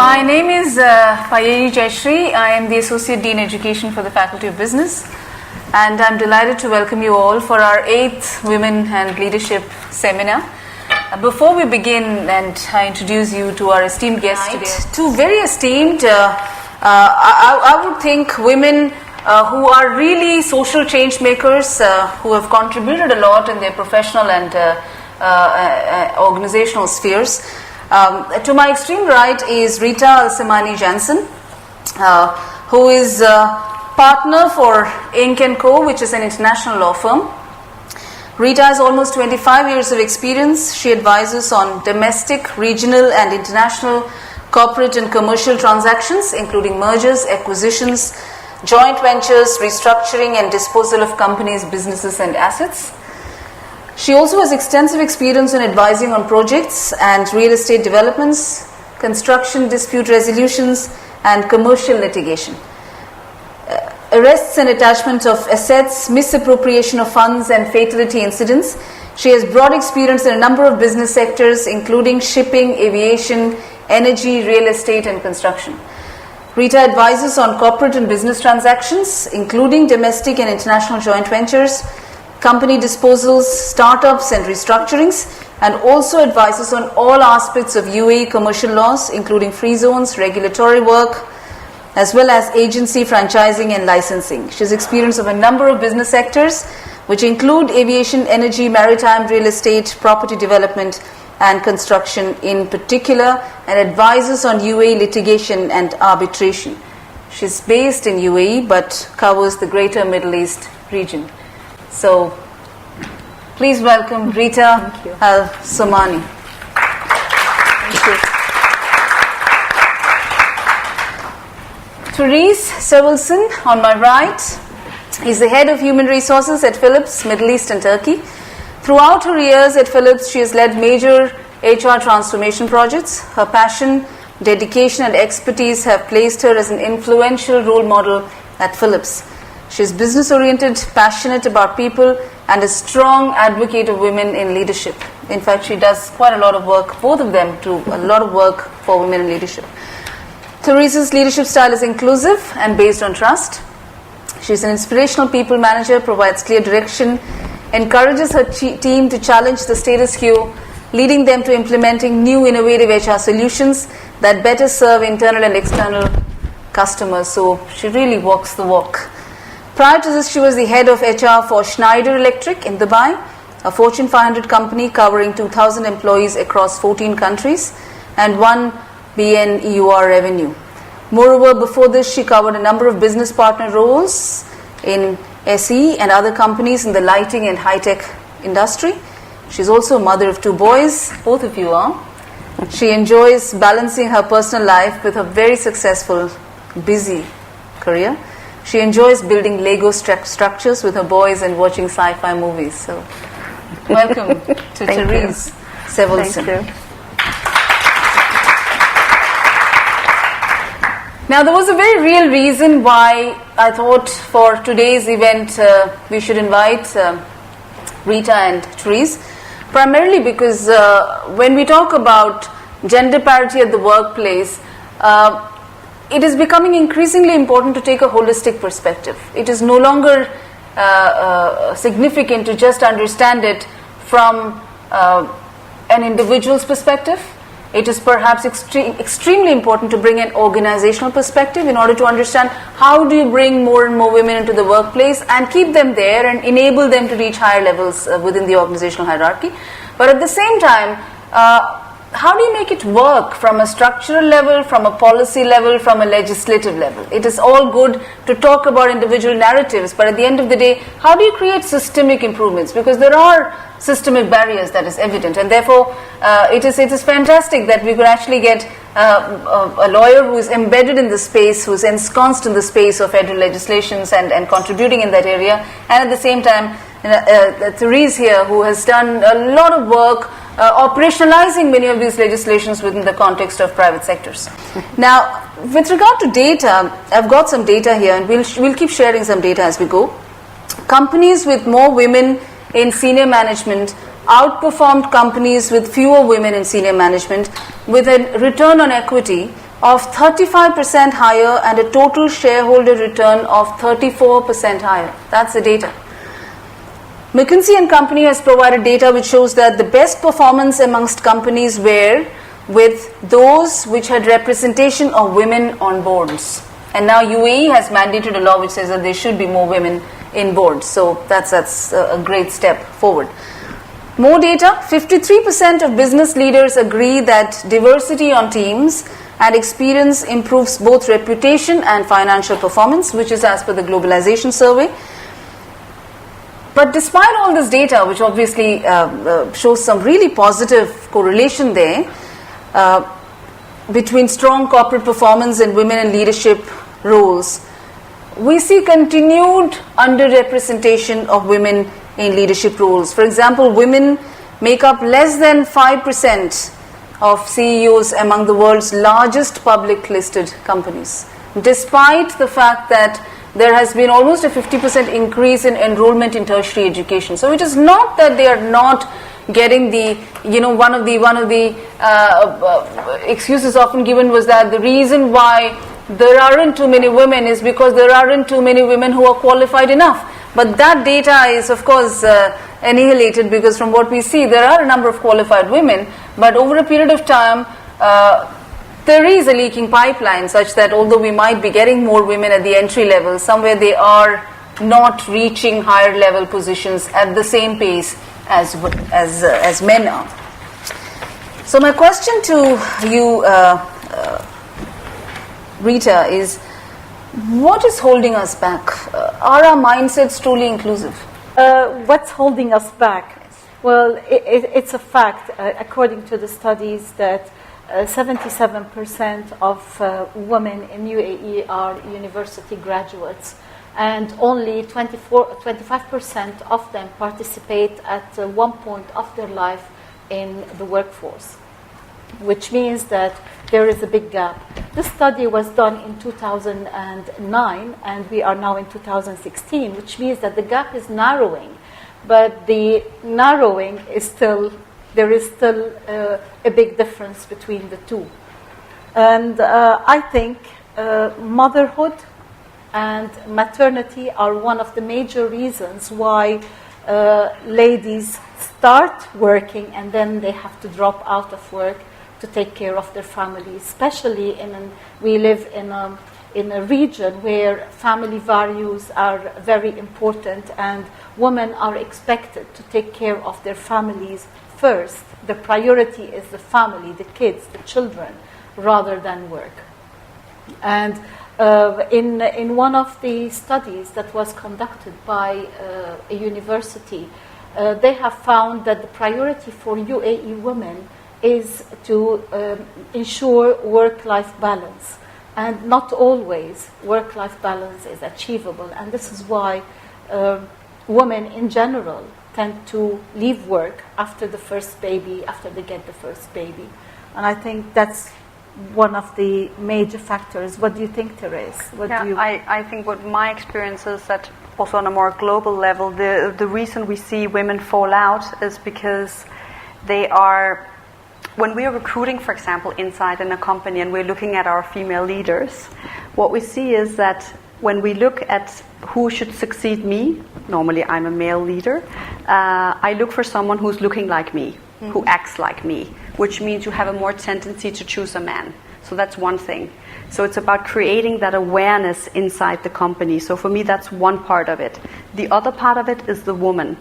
My name is Payyazhi Jayashree. I am the Associate Dean Education for the Faculty of Business, and I'm delighted to welcome you all for our 8th Women and Leadership Seminar. Before we begin and I introduce you to our esteemed guests today, two very esteemed, I would think women who are really social change makers, who have contributed a lot in their professional and organizational spheres. To my extreme right is Rita Al Semaani Jansen, who is partner for INCE & Co., which is an international law firm. Rita has almost 25 years of experience. She advises on domestic, regional and international corporate and commercial transactions, including mergers, acquisitions, joint ventures, restructuring and disposal of companies, businesses and assets. She also has extensive experience in advising on projects and real estate developments, construction dispute resolutions and commercial litigation. Arrests and attachment of assets, misappropriation of funds and fatality incidents. She has broad experience in a number of business sectors including shipping, aviation, energy, real estate and construction. Rita advises on corporate and business transactions including domestic and international joint ventures, company disposals, startups and restructurings, and also advises on all aspects of UAE commercial laws including free zones, regulatory work, as well as agency, franchising and licensing. She has experience of a number of business sectors which include aviation, energy, maritime, real estate, property development and construction in particular, and advises on UAE litigation and arbitration. She is based in UAE but covers the greater Middle East region. So, please welcome Rita Al Semaani. Thank you. Therese Sevaldsen, on my right, is the head of human resources at Philips, Middle East and Turkey. Throughout her years at Philips, she has led major HR transformation projects. Her passion, dedication and expertise have placed her as an influential role model at Philips. She is business-oriented, passionate about people, and a strong advocate of women in leadership. In fact, she does quite a lot of work, both of them do a lot of work for women in leadership. Therese's leadership style is inclusive and based on trust. She is an inspirational people manager, provides clear direction, encourages her team to challenge the status quo, leading them to implementing new innovative HR solutions that better serve internal and external customers. So she really walks the walk. Prior to this, she was the head of HR for Schneider Electric in Dubai, a Fortune 500 company covering 2,000 employees across 14 countries and 1 billion EUR revenue. Moreover, before this, she covered a number of business partner roles in SE and other companies in the lighting and high-tech industry. She's also a mother of 2 boys, both of you are. She enjoys balancing her personal life with a very successful, busy career. She enjoys building Lego structures with her boys and watching sci-fi movies. So, welcome to Therese Sevaldsen. Thank you. Now, there was a very real reason why I thought for today's event we should invite Rita and Therese, primarily because when we talk about gender parity at the workplace, it is becoming increasingly important to take a holistic perspective. It is no longer significant to just understand it from an individual's perspective. It is perhaps extremely important to bring an organizational perspective in order to understand how do you bring more and more women into the workplace and keep them there and enable them to reach higher levels within the organizational hierarchy. But at the same time, how do you make it work from a structural level, from a policy level, from a legislative level? It is all good to talk about individual narratives, but at the end of the day, how do you create systemic improvements? Because there are systemic barriers that is evident, and therefore it is fantastic that we could actually get a lawyer who is embedded in the space, who is ensconced in the space of federal legislations and contributing in that area, and at the same time Therese here, who has done a lot of work operationalizing many of these legislations within the context of private sectors. Now, with regard to data, I've got some data here, and we'll keep sharing some data as we go. Companies with more women in senior management outperformed companies with fewer women in senior management with a return on equity of 35% higher and a total shareholder return of 34% higher. That's the data. McKinsey & Company has provided data which shows that the best performance amongst companies were with those which had representation of women on boards. And now UAE has mandated a law which says that there should be more women in boards. So that's a great step forward. More data, 53% of business leaders agree that diversity on teams and experience improves both reputation and financial performance, which is as per the globalization survey. But despite all this data, which obviously shows some really positive correlation there between strong corporate performance and women in leadership roles, we see continued underrepresentation of women in leadership roles. For example, women make up less than 5% of CEOs among the world's largest public listed companies, despite the fact that there has been almost a 50% increase in enrollment in tertiary education. So it is not that they are not getting the, one of the excuses often given was that the reason why there aren't too many women is because there aren't too many women who are qualified enough. But that data is, of course, annihilated, because from what we see, there are a number of qualified women, but over a period of time, there is a leaking pipeline such that although we might be getting more women at the entry level, somewhere they are not reaching higher level positions at the same pace as men are. So my question to you, Rita, is what is holding us back? Are our mindsets truly inclusive? What's holding us back? Well, it's a fact, according to the studies, that 77% of women in UAE are university graduates, and only 25% of them participate at one point of their life in the workforce, which means that there is a big gap. This study was done in 2009, and we are now in 2016, which means that the gap is narrowing, but the narrowing is still, there is still a big difference between the two. And I think motherhood and maternity are one of the major reasons why ladies start working and then they have to drop out of work to take care of their family, especially we live in a region where family values are very important, and women are expected to take care of their families first. The priority is the family, the kids, the children, rather than work. And in one of the studies that was conducted by a university, they have found that the priority for UAE women is to ensure work-life balance. And not always work-life balance is achievable. And this is why women in general tend to leave work after the first baby, after they get the first baby. And I think that's one of the major factors. What do you think, Therese? I think what my experience is that also on a more global level, the reason we see women fall out is because they are, when we are recruiting, for example, inside in a company and we're looking at our female leaders, what we see is that when we look at who should succeed me, normally I'm a male leader, I look for someone who's looking like me, who acts like me, which means you have a more tendency to choose a man. So that's one thing. So it's about creating that awareness inside the company. So for me, that's one part of it. The other part of it is the woman.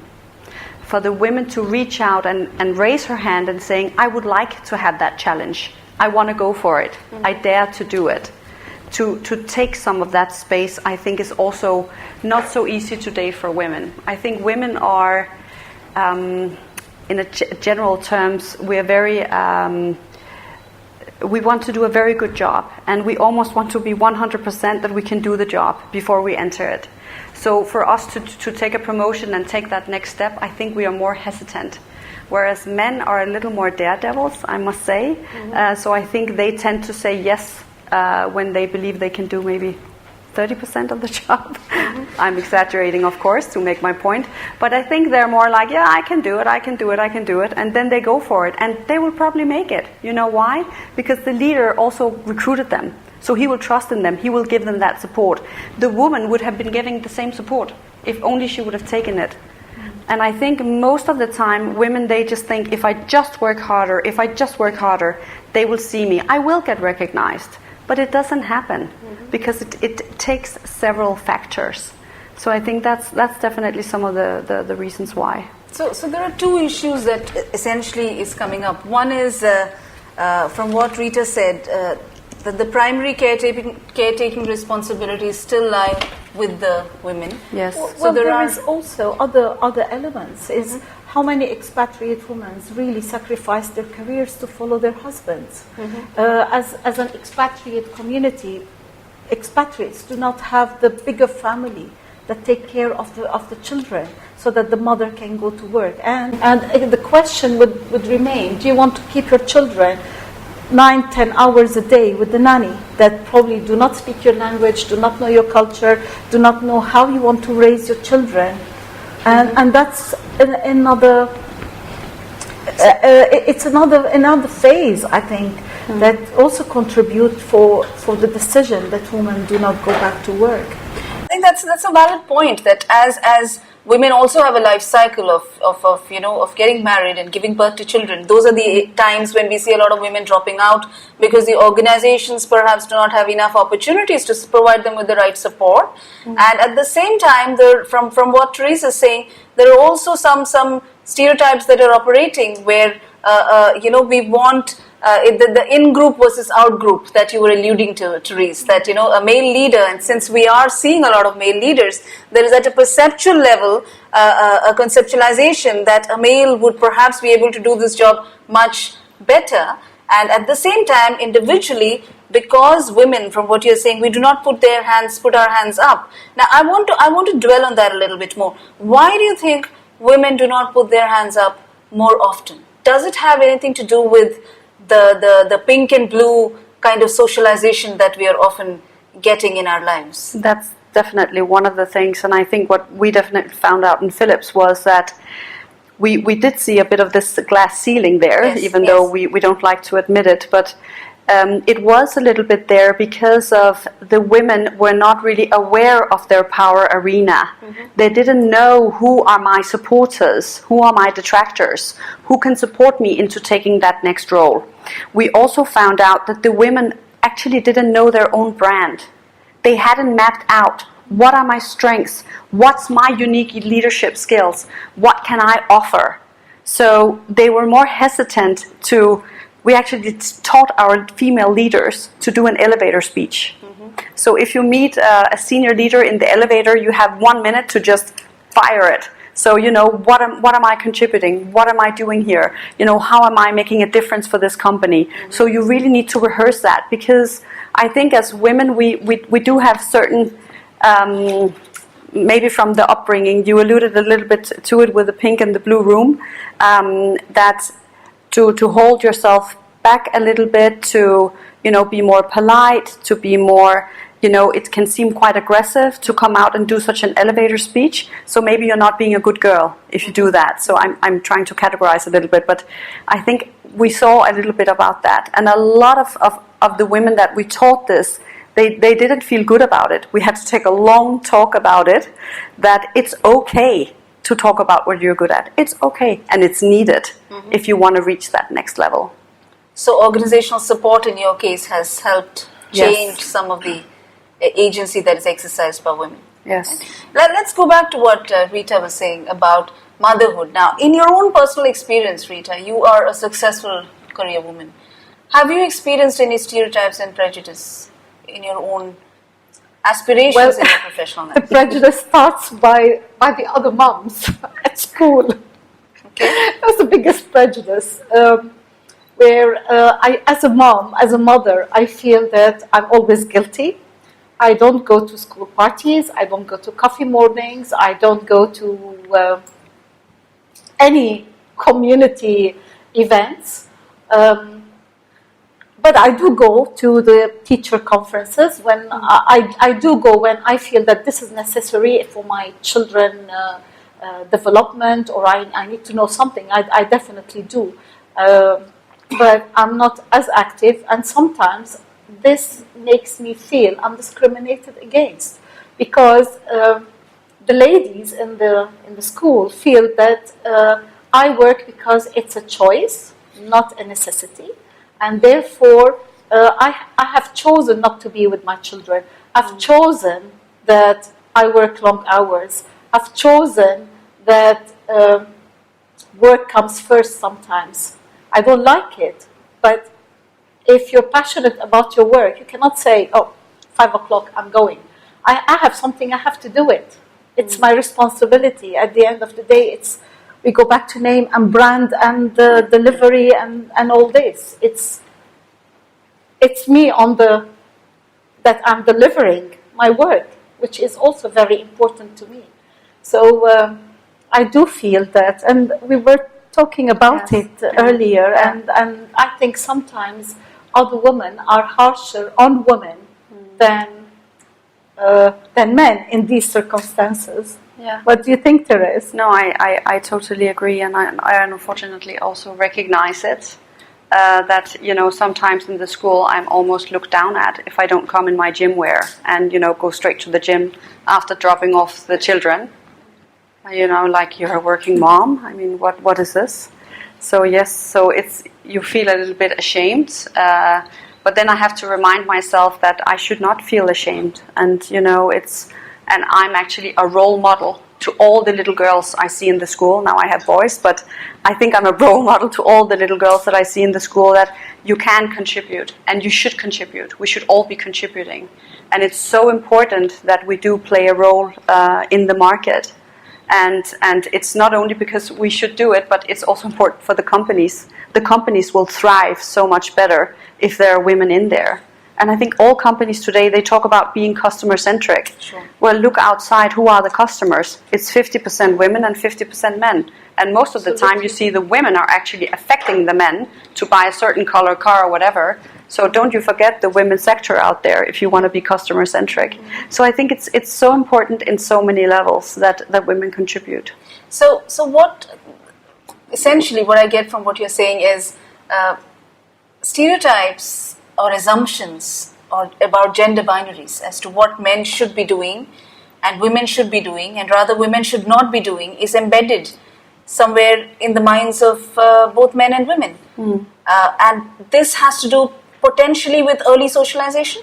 For the women to reach out and raise her hand and saying, I would like to have that challenge. I want to go for it. I dare to do it. To take some of that space, I think, is also not so easy today for women. I think women are, in general terms, we are very, we want to do a very good job, and we almost want to be 100% that we can do the job before we enter it. So for us to take a promotion and take that next step, I think we are more hesitant. Whereas men are a little more daredevils, I must say. So I think they tend to say yes when they believe they can do maybe 30% of the job. I'm exaggerating, of course, to make my point. But I think they're more like, yeah, I can do it, I can do it, I can do it. And then they go for it. And they will probably make it. You know why? Because the leader also recruited them. So he will trust in them. He will give them that support. The woman would have been giving the same support if only she would have taken it. And I think most of the time, women, they just think, if I just work harder, they will see me. I will get recognized. But it doesn't happen because it takes several factors. So I think that's definitely some of the reasons why. So there are two issues that essentially is coming up. One is, from what Rita said, that the primary caretaking responsibilities still lie with the women. Yes. Well, there is also other elements. Is how many expatriate women really sacrifice their careers to follow their husbands? As an expatriate community, expatriates do not have the bigger family that take care of the children, so that the mother can go to work. And the question would remain: do you want to keep your children 9-10 hours a day with the nanny that probably do not speak your language, do not know your culture, do not know how you want to raise your children? And that's another. It's another phase, I think, that also contribute for the decision that women do not go back to work. I think that's a valid point, that as women also have a life cycle of getting married and giving birth to children. Those are the times when we see a lot of women dropping out because the organizations perhaps do not have enough opportunities to provide them with the right support. And at the same time, from what Therese is saying, there are also some stereotypes that are operating where we want the in-group versus out-group that you were alluding to, Therese, that, a male leader, and since we are seeing a lot of male leaders, there is at a perceptual level a conceptualization that a male would perhaps be able to do this job much better. And at the same time, individually, because women, from what you're saying, we do not put our hands up. Now, I want to dwell on that a little bit more. Why do you think women do not put their hands up more often? Does it have anything to do with the pink and blue kind of socialization that we are often getting in our lives? That's definitely one of the things, and I think what we definitely found out in Philips was that we did see a bit of this glass ceiling there, even though we don't like to admit it, but it was a little bit there because of the women were not really aware of their power arena. They didn't know who are my supporters, who are my detractors, who can support me into taking that next role. We also found out that the women actually didn't know their own brand. They hadn't mapped out, what are my strengths, what's my unique leadership skills, what can I offer? So they were more hesitant to. We actually taught our female leaders to do an elevator speech. So if you meet a senior leader in the elevator, you have 1 minute to just fire it. So, what am I contributing? What am I doing here? How am I making a difference for this company? So you really need to rehearse that, because I think as women, we do have certain, maybe from the upbringing, you alluded a little bit to it with the pink and the blue room, that to hold yourself back a little bit, to be more polite, to be more, it can seem quite aggressive to come out and do such an elevator speech. So maybe you're not being a good girl if you do that. So I'm trying to categorize a little bit, but I think we saw a little bit about that. And a lot of the women that we taught this, they didn't feel good about it. We had to take a long talk about it, that it's okay to talk about what you're good at. It's okay, and it's needed if you want to reach that next level. So organizational support in your case has helped change some of the agency that is exercised by women. Yes. Let's go back to what Rita was saying about motherhood. Now, in your own personal experience, Rita, you are a successful career woman. Have you experienced any stereotypes and prejudice in your own aspirations in your professional life? The prejudice starts by the other moms at school. Okay. That's the biggest prejudice. Where I, as a mom, as a mother, I feel that I'm always guilty. I don't go to school parties. I don't go to coffee mornings. I don't go to any community events. But but I do go to the teacher conferences when I do go when I feel that this is necessary for my children development, or I need to know something. I definitely do, but I'm not as active, and sometimes this makes me feel I'm discriminated against, because the ladies in the school feel that I work because it's a choice, not a necessity, and therefore I have chosen not to be with my children. I've chosen that I work long hours. I've chosen that work comes first sometimes. I don't like it, but if you're passionate about your work, you cannot say, oh, 5 o'clock, I'm going. I have something, I have to do it. It's my responsibility. At the end of the day, we go back to name and brand and delivery and all this. It's me that I'm delivering my work, which is also very important to me. So I do feel that, and we were talking about it earlier, and I think sometimes other women are harsher on women than men in these circumstances. Yeah. What do you think, Therese? No, I totally agree, and I unfortunately also recognize it. That, sometimes in the school I'm almost looked down at if I don't come in my gym wear and, go straight to the gym after dropping off the children. Like, you're a working mom. I mean, what is this? So yes, you feel a little bit ashamed, but then I have to remind myself that I should not feel ashamed, and and I'm actually a role model to all the little girls I see in the school. Now I have boys, but I think I'm a role model to all the little girls that I see in the school, that you can contribute and you should contribute. We should all be contributing, and it's so important that we do play a role in the market. And it's not only because we should do it, but it's also important for the companies. The companies will thrive so much better if there are women in there. And I think all companies today, they talk about being customer-centric. Sure. Well, look outside, who are the customers? It's 50% women and 50% men. And most of the time you see the women are actually affecting the men to buy a certain color car or whatever. So don't you forget the women's sector out there if you want to be customer-centric. Mm-hmm. So I think it's so important in so many levels that women contribute. So what, essentially what I get from what you're saying is stereotypes or assumptions or about gender binaries as to what men should be doing and women should be doing, and rather women should not be doing, is embedded somewhere in the minds of both men and women. And this has to do potentially with early socialization?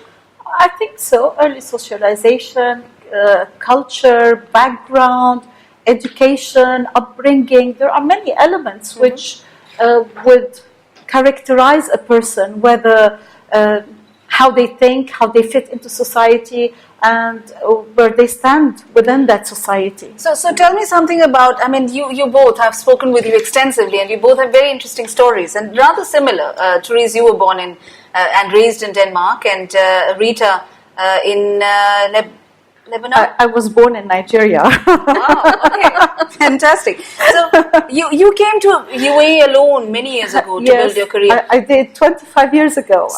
I think so. Early socialization, culture, background, education, upbringing. There are many elements which would characterize a person, whether how they think, how they fit into society, and where they stand within that society. So tell me something about, I mean, you both have spoken with you extensively, and you both have very interesting stories, and rather similar. Therese, you were born in and raised in Denmark, and Rita in Lebanon? I was born in Nigeria. Wow, okay, fantastic. So you came to UAE alone many years ago to build your career. I did 25 years ago.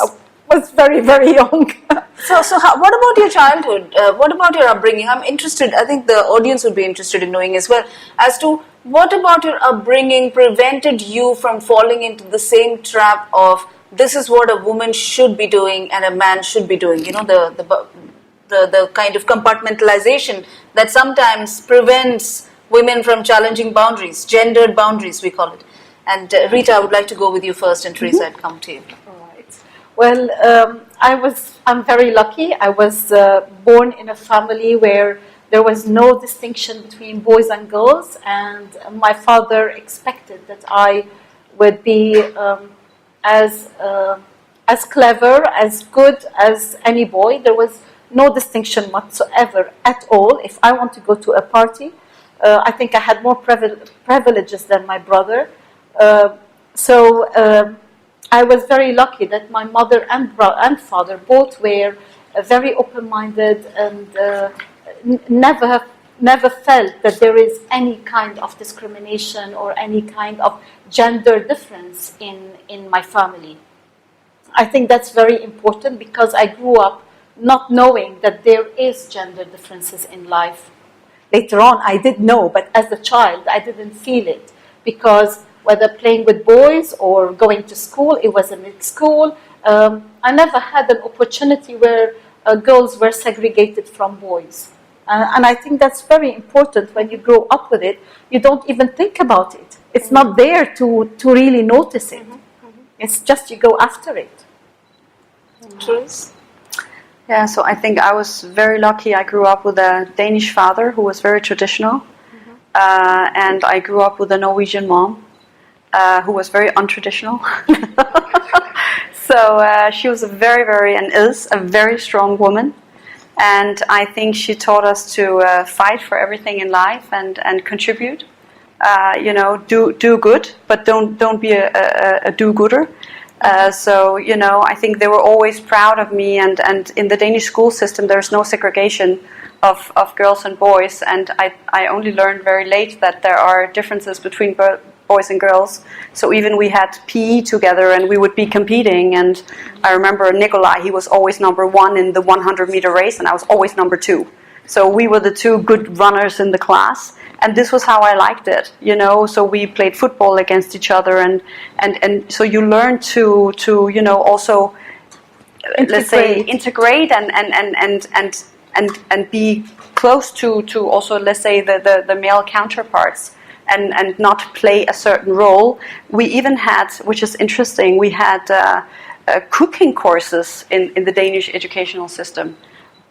I was very, very young. So what about your childhood? What about your upbringing? I'm interested, I think the audience would be interested in knowing as well, as to what about your upbringing prevented you from falling into the same trap of this is what a woman should be doing and a man should be doing, the kind of compartmentalization that sometimes prevents women from challenging boundaries, gendered boundaries we call it. And Rita, I would like to go with you first, and Therese, I'd come to you. Well, I'm very lucky. I was born in a family where there was no distinction between boys and girls, and my father expected that I would be as clever, as good as any boy. There was no distinction whatsoever at all. If I want to go to a party, I think I had more privileges than my brother. I was very lucky that my mother and father both were very open-minded and never felt that there is any kind of discrimination or any kind of gender difference in my family. I think that's very important because I grew up not knowing that there is gender differences in life. Later on, I did know, but as a child, I didn't feel it because whether playing with boys or going to school, it was a mixed school. I never had an opportunity where girls were segregated from boys. And I think that's very important when you grow up with it. You don't even think about it. It's not there to really notice it. It's just you go after it. Therese? Yeah, so I think I was very lucky. I grew up with a Danish father who was very traditional. And I grew up with a Norwegian mom who was very untraditional. So she was and is a very strong woman. And I think she taught us to fight for everything in life and contribute. Do good, but don't be a do-gooder. So, I think they were always proud of me, and in the Danish school system there's no segregation of girls and boys, and I only learned very late that there are differences between boys and girls. So even we had PE together and we would be competing, and I remember Nikolai, he was always number 1 in the 100-meter race and I was always number 2. So we were the 2 good runners in the class. And this was how I liked it, so we played football against each other, and so you learn to also let's say integrate and be close to also, let's say, the male counterparts and not play a certain role. We even had, which is interesting, we had cooking courses in the Danish educational system.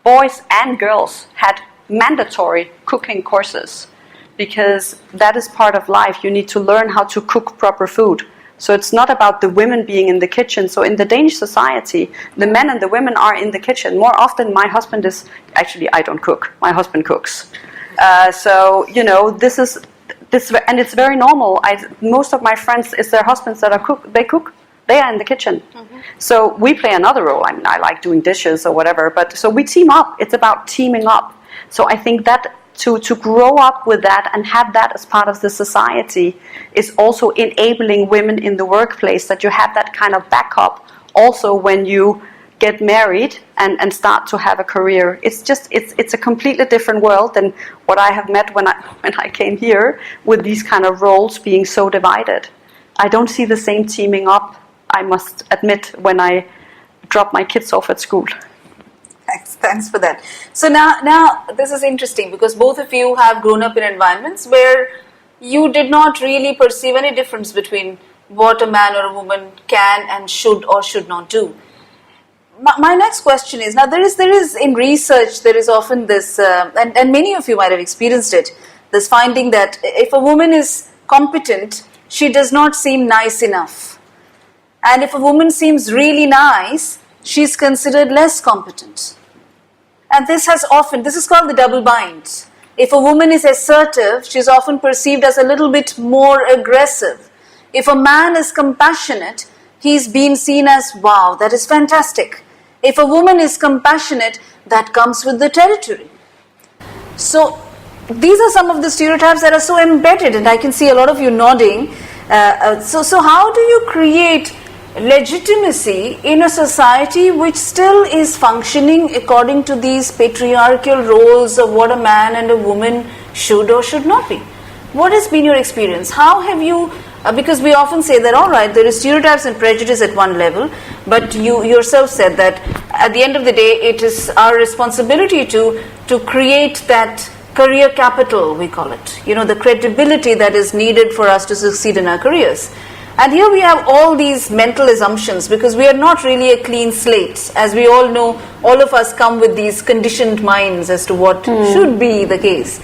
Boys and girls had mandatory cooking courses, because that is part of life. You need to learn how to cook proper food. So it's not about the women being in the kitchen. So in the Danish society, the men and the women are in the kitchen. More often my husband is, actually I don't cook, my husband cooks. This, and it's very normal. Most of my friends, it's their husbands that they cook. They are in the kitchen. So we play another role. I mean, I like doing dishes or whatever, but so we team up. It's about teaming up. So I think that to grow up with that and have that as part of the society is also enabling women in the workplace, that you have that kind of backup also when you get married and start to have a career. It's a completely different world than what I have met when I came here, with these kind of roles being so divided. I don't see the same teaming up, I must admit, when I drop my kids off at school. Thanks for that. So now this is interesting, because both of you have grown up in environments where you did not really perceive any difference between what a man or a woman can and should or should not do. My next question is, now there is in research, there is often this, and many of you might have experienced it, this finding that if a woman is competent, she does not seem nice enough. And if a woman seems really nice, she's considered less competent. And this is called the double bind. If a woman is assertive, she's often perceived as a little bit more aggressive. If a man is compassionate, he's been seen as, wow, that is fantastic. If a woman is compassionate, that comes with the territory. So these are some of the stereotypes that are so embedded, and I can see a lot of you nodding. So how do you create legitimacy in a society which still is functioning according to these patriarchal roles of what a man and a woman should or should not be? What has been your experience? How have you, because we often say that, all right, there is stereotypes and prejudice at one level, but you yourself said that at the end of the day, it is our responsibility to create that career capital, we call it, the credibility that is needed for us to succeed in our careers. And here we have all these mental assumptions, because we are not really a clean slate. As we all know, all of us come with these conditioned minds as to what should be the case.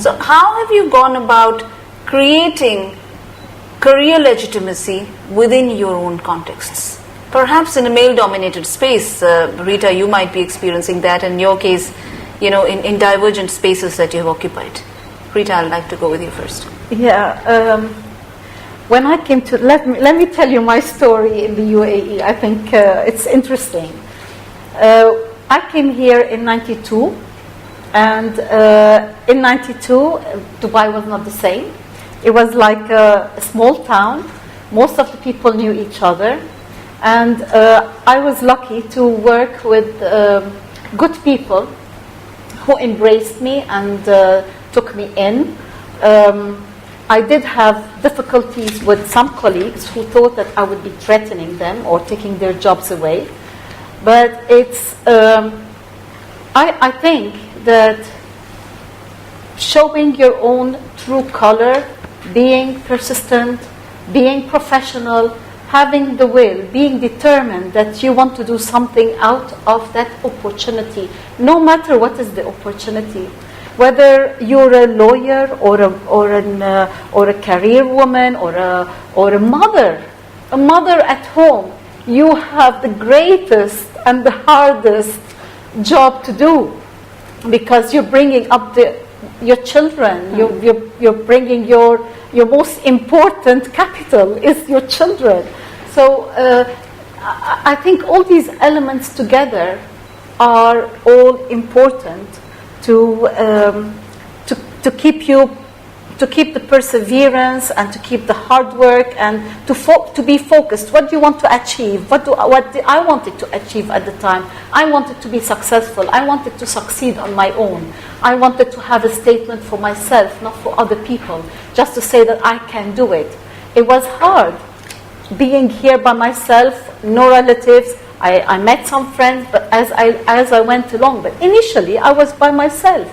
So how have you gone about creating career legitimacy within your own contexts? Perhaps in a male-dominated space, Rita, you might be experiencing that. In your case, in divergent spaces that you have occupied. Rita, I'd like to go with you first. Yeah. When I came to, let me tell you my story in the UAE. I think it's interesting. I came here in 92, and in 92, Dubai was not the same. It was like a small town. Most of the people knew each other. And I was lucky to work with good people who embraced me and took me in. I did have difficulties with some colleagues who thought that I would be threatening them or taking their jobs away. But it's, I think that showing your own true color, being persistent, being professional, having the will, being determined that you want to do something out of that opportunity, no matter what is the opportunity. Whether you're a lawyer or a career woman or a mother at home, you have the greatest and the hardest job to do, because you're bringing up your children. You're bringing your most important capital is your children. So I think all these elements together are all important to keep the perseverance and to keep the hard work and to be focused. What do you want to achieve? What I wanted to achieve at the time? I wanted to be successful. I wanted to succeed on my own. I wanted to have a statement for myself, not for other people, just to say that I can do it. It was hard being here by myself, no relatives. I met some friends, but as I went along. But initially, I was by myself,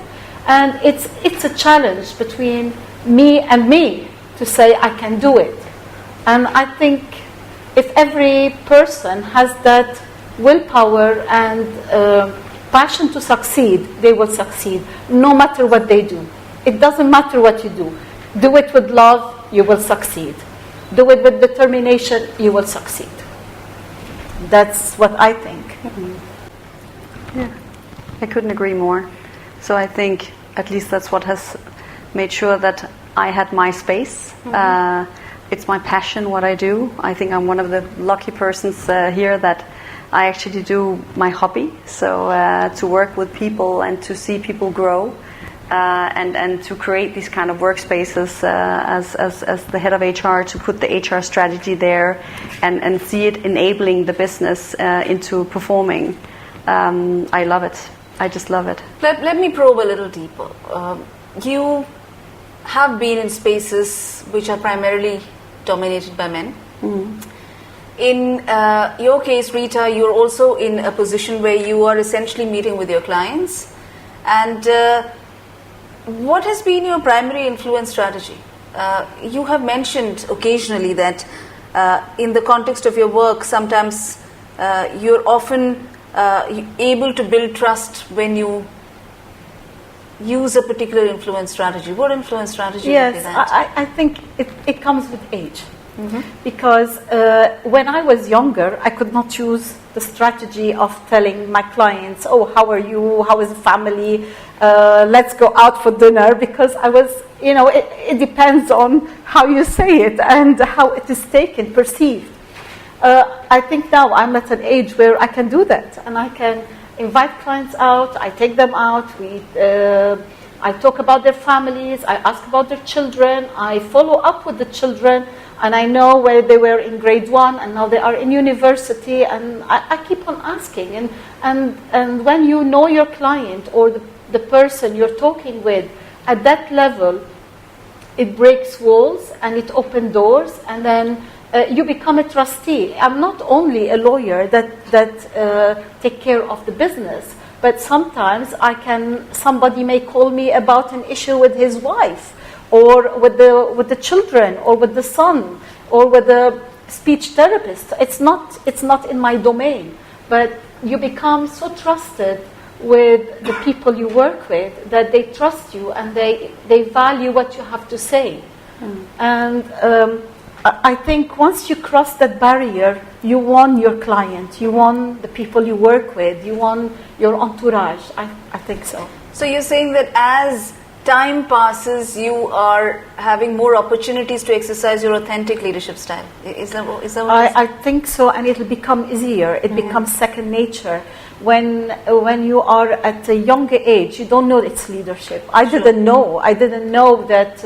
and it's a challenge between me and me to say I can do it. And I think if every person has that willpower and passion to succeed, they will succeed, no matter what they do. It doesn't matter what you do. Do it with love, you will succeed. Do it with determination, you will succeed. That's what I think. Mm-hmm. Yeah, I couldn't agree more. So I think at least that's what has made sure that I had my space. Mm-hmm. It's my passion, what I do. I think I'm one of the lucky persons here that I actually do my hobby. So to work with people and to see people grow. And to create these kind of workspaces as the head of HR, to put the HR strategy there and see it enabling the business into performing. I love it. I just love it. Let me probe a little deeper. You have been in spaces which are primarily dominated by men. Mm-hmm. In your case, Rita, you're also in a position where you are essentially meeting with your clients. And what has been your primary influence strategy? You have mentioned occasionally that in the context of your work, sometimes you're often able to build trust when you use a particular influence strategy. What influence strategy would be that? I think it comes with age. Mm-hmm. Because when I was younger, I could not use the strategy of telling my clients, oh, how are you? How is the family? Let's go out for dinner, because I was, it depends on how you say it and how it is taken, perceived. I think now I'm at an age where I can do that, and I can invite clients out, I take them out, I talk about their families, I ask about their children, I follow up with the children, and I know where they were in grade 1 and now they are in university, and I keep on asking. And when you know your client or the person you're talking with at that level, it breaks walls and it opens doors, and then you become a trustee. I'm not only a lawyer that take care of the business, but sometimes somebody may call me about an issue with his wife, or with the children, or with the son, or with the speech therapist. It's not in my domain, but you become so trusted with the people you work with that they trust you and they value what you have to say. Mm. And I think once you cross that barrier, you won your client, you won the people you work with, you won your entourage. I think so. So you're saying that as time passes, you are having more opportunities to exercise your authentic leadership style. Is that what I think so, and it'll become easier. It becomes second nature. When you are at a younger age, you don't know it's leadership. I didn't know that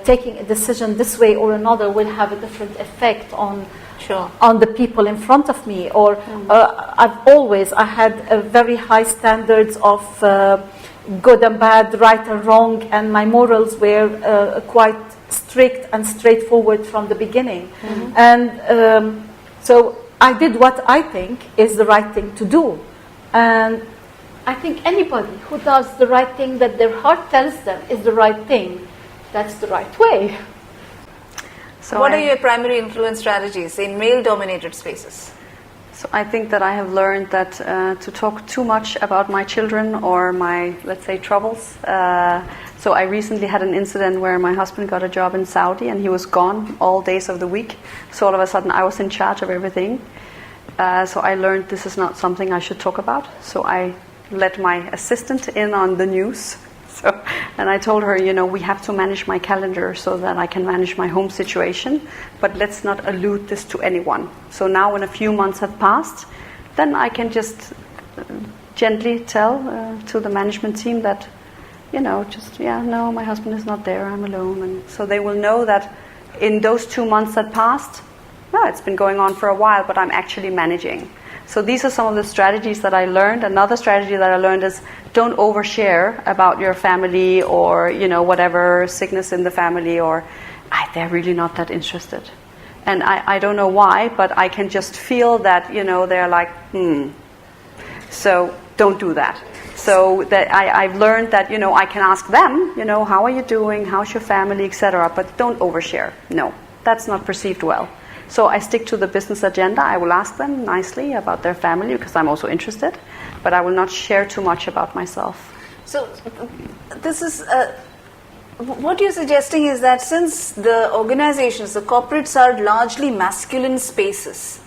taking a decision this way or another will have a different effect on Sure. on the people in front of me. Or I had a very high standards of good and bad, right and wrong, and my morals were quite strict and straightforward from the beginning. And so I did what I think is the right thing to do. And I think anybody who does the right thing that their heart tells them is the right thing, that's the right way. So what are your primary influence strategies in male-dominated spaces? So I think that I have learned that to talk too much about my children or my, let's say, troubles. So I recently had an incident where my husband got a job in Saudi and he was gone all days of the week. So all of a sudden I was in charge of everything. So I learned this is not something I should talk about. So I let my assistant in on the news. And I told her, we have to manage my calendar so that I can manage my home situation, but let's not allude this to anyone. So now when a few months have passed, then I can just gently tell to the management team that, no, my husband is not there, I'm alone. And so they will know that in those 2 months that passed, it's been going on for a while, but I'm actually managing. So these are some of the strategies that I learned. Another strategy that I learned is don't overshare about your family or, whatever sickness in the family, or they're really not that interested. And I don't know why, but I can just feel that, they're like, So don't do that. So that I've learned that, I can ask them, how are you doing? How's your family, etc. But don't overshare. No, that's not perceived well. So I stick to the business agenda. I will ask them nicely about their family because I'm also interested, but I will not share too much about myself. So this is, what you're suggesting is that since the organizations, the corporates are largely masculine spaces,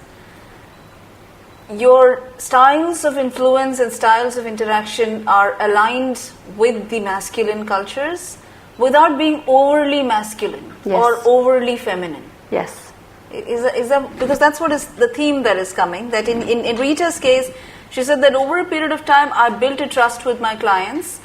your styles of influence and styles of interaction are aligned with the masculine cultures without being overly masculine or overly feminine. Yes. Is that because that's what is the theme that is coming, that in Rita's case, she said that over a period of time I built a trust with my clients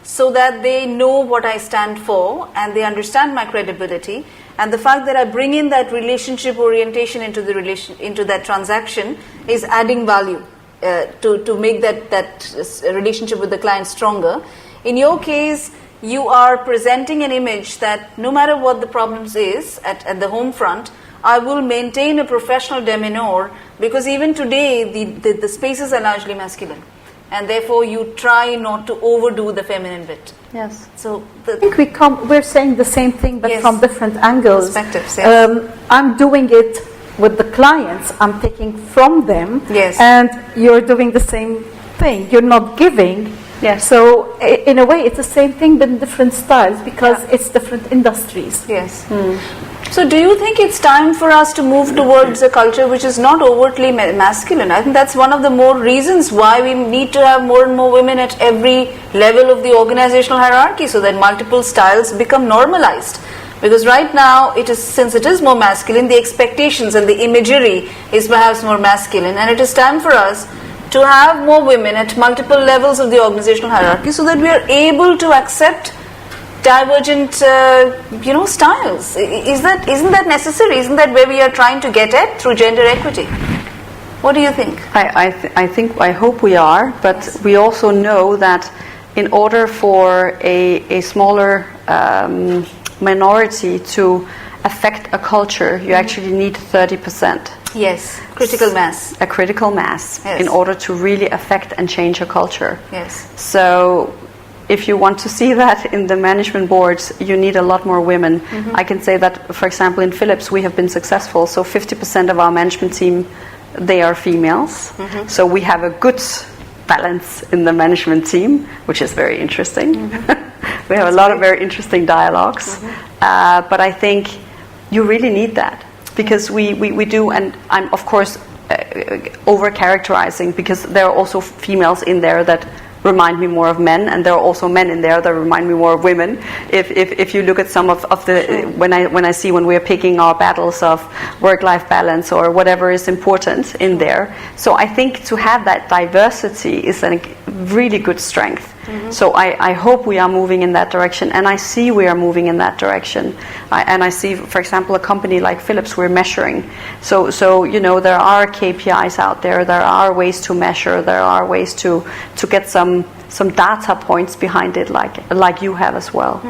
so that they know what I stand for and they understand my credibility, and the fact that I bring in that relationship orientation into that transaction is adding value to make that relationship with the client stronger. In your case, you are presenting an image that no matter what the problems is at the home front, I will maintain a professional demeanor because even today the spaces are largely masculine, and therefore you try not to overdo the feminine bit. Yes. So I think we're saying the same thing, but from different angles. Perspectives. Yes. I'm doing it with the clients. I'm taking from them. Yes. And you're doing the same thing. You're not giving. Yes. So in a way, it's the same thing but in different styles because it's different industries. Yes. So do you think it's time for us to move towards a culture which is not overtly masculine? I think that's one of the more reasons why we need to have more and more women at every level of the organizational hierarchy so that multiple styles become normalized. Because right now, since it is more masculine, the expectations and the imagery is perhaps more masculine, and it is time for us to have more women at multiple levels of the organizational hierarchy so that we are able to accept divergent styles. Isn't that necessary? Isn't that where we are trying to get at through gender equity? What do you think? I hope we are, but we also know that in order for a smaller minority to affect a culture, you actually need 30%. Yes, critical mass. A critical mass in order to really affect and change a culture. Yes. So if you want to see that in the management boards, you need a lot more women. I can say that, for example, in Philips, we have been successful. So 50% of our management team, they are females. So we have a good balance in the management team, which is very interesting. We have a lot of very interesting dialogues. But I think you really need that because we do, and I'm of course over-characterizing because there are also females in there that remind me more of men, and there are also men in there that remind me more of women. If you look at some of the when we are picking our battles of work-life balance or whatever is important in there. So I think to have that diversity is a really good strength. So I hope we are moving in that direction, and I see we are moving in that direction. And I see, for example, a company like Philips, we're measuring. So there are KPIs out there. There are ways to measure. There are ways to get some data points behind it, like you have as well.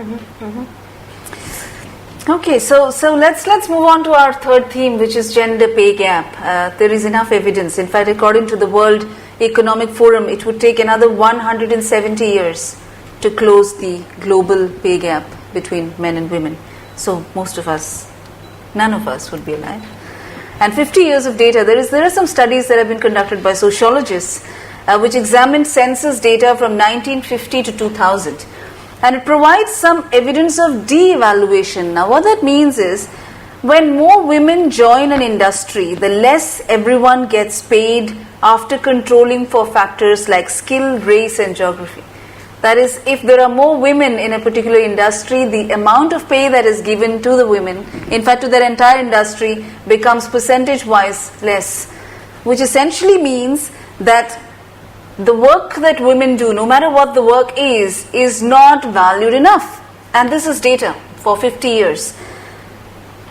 Okay, so let's move on to our third theme, which is gender pay gap. There is enough evidence. In fact, according to the World Economic Forum, it would take another 170 years to close the global pay gap between men and women. So most of us, none of us would be alive. And 50 years of data. There are some studies that have been conducted by sociologists which examined census data from 1950 to 2000. And it provides some evidence of de-evaluation. Now what that means is, when more women join an industry, the less everyone gets paid after controlling for factors like skill, race and geography. That is, if there are more women in a particular industry, the amount of pay that is given to the women, in fact to their entire industry, becomes percentage-wise less. Which essentially means that the work that women do, no matter what the work is not valued enough. And this is data for 50 years.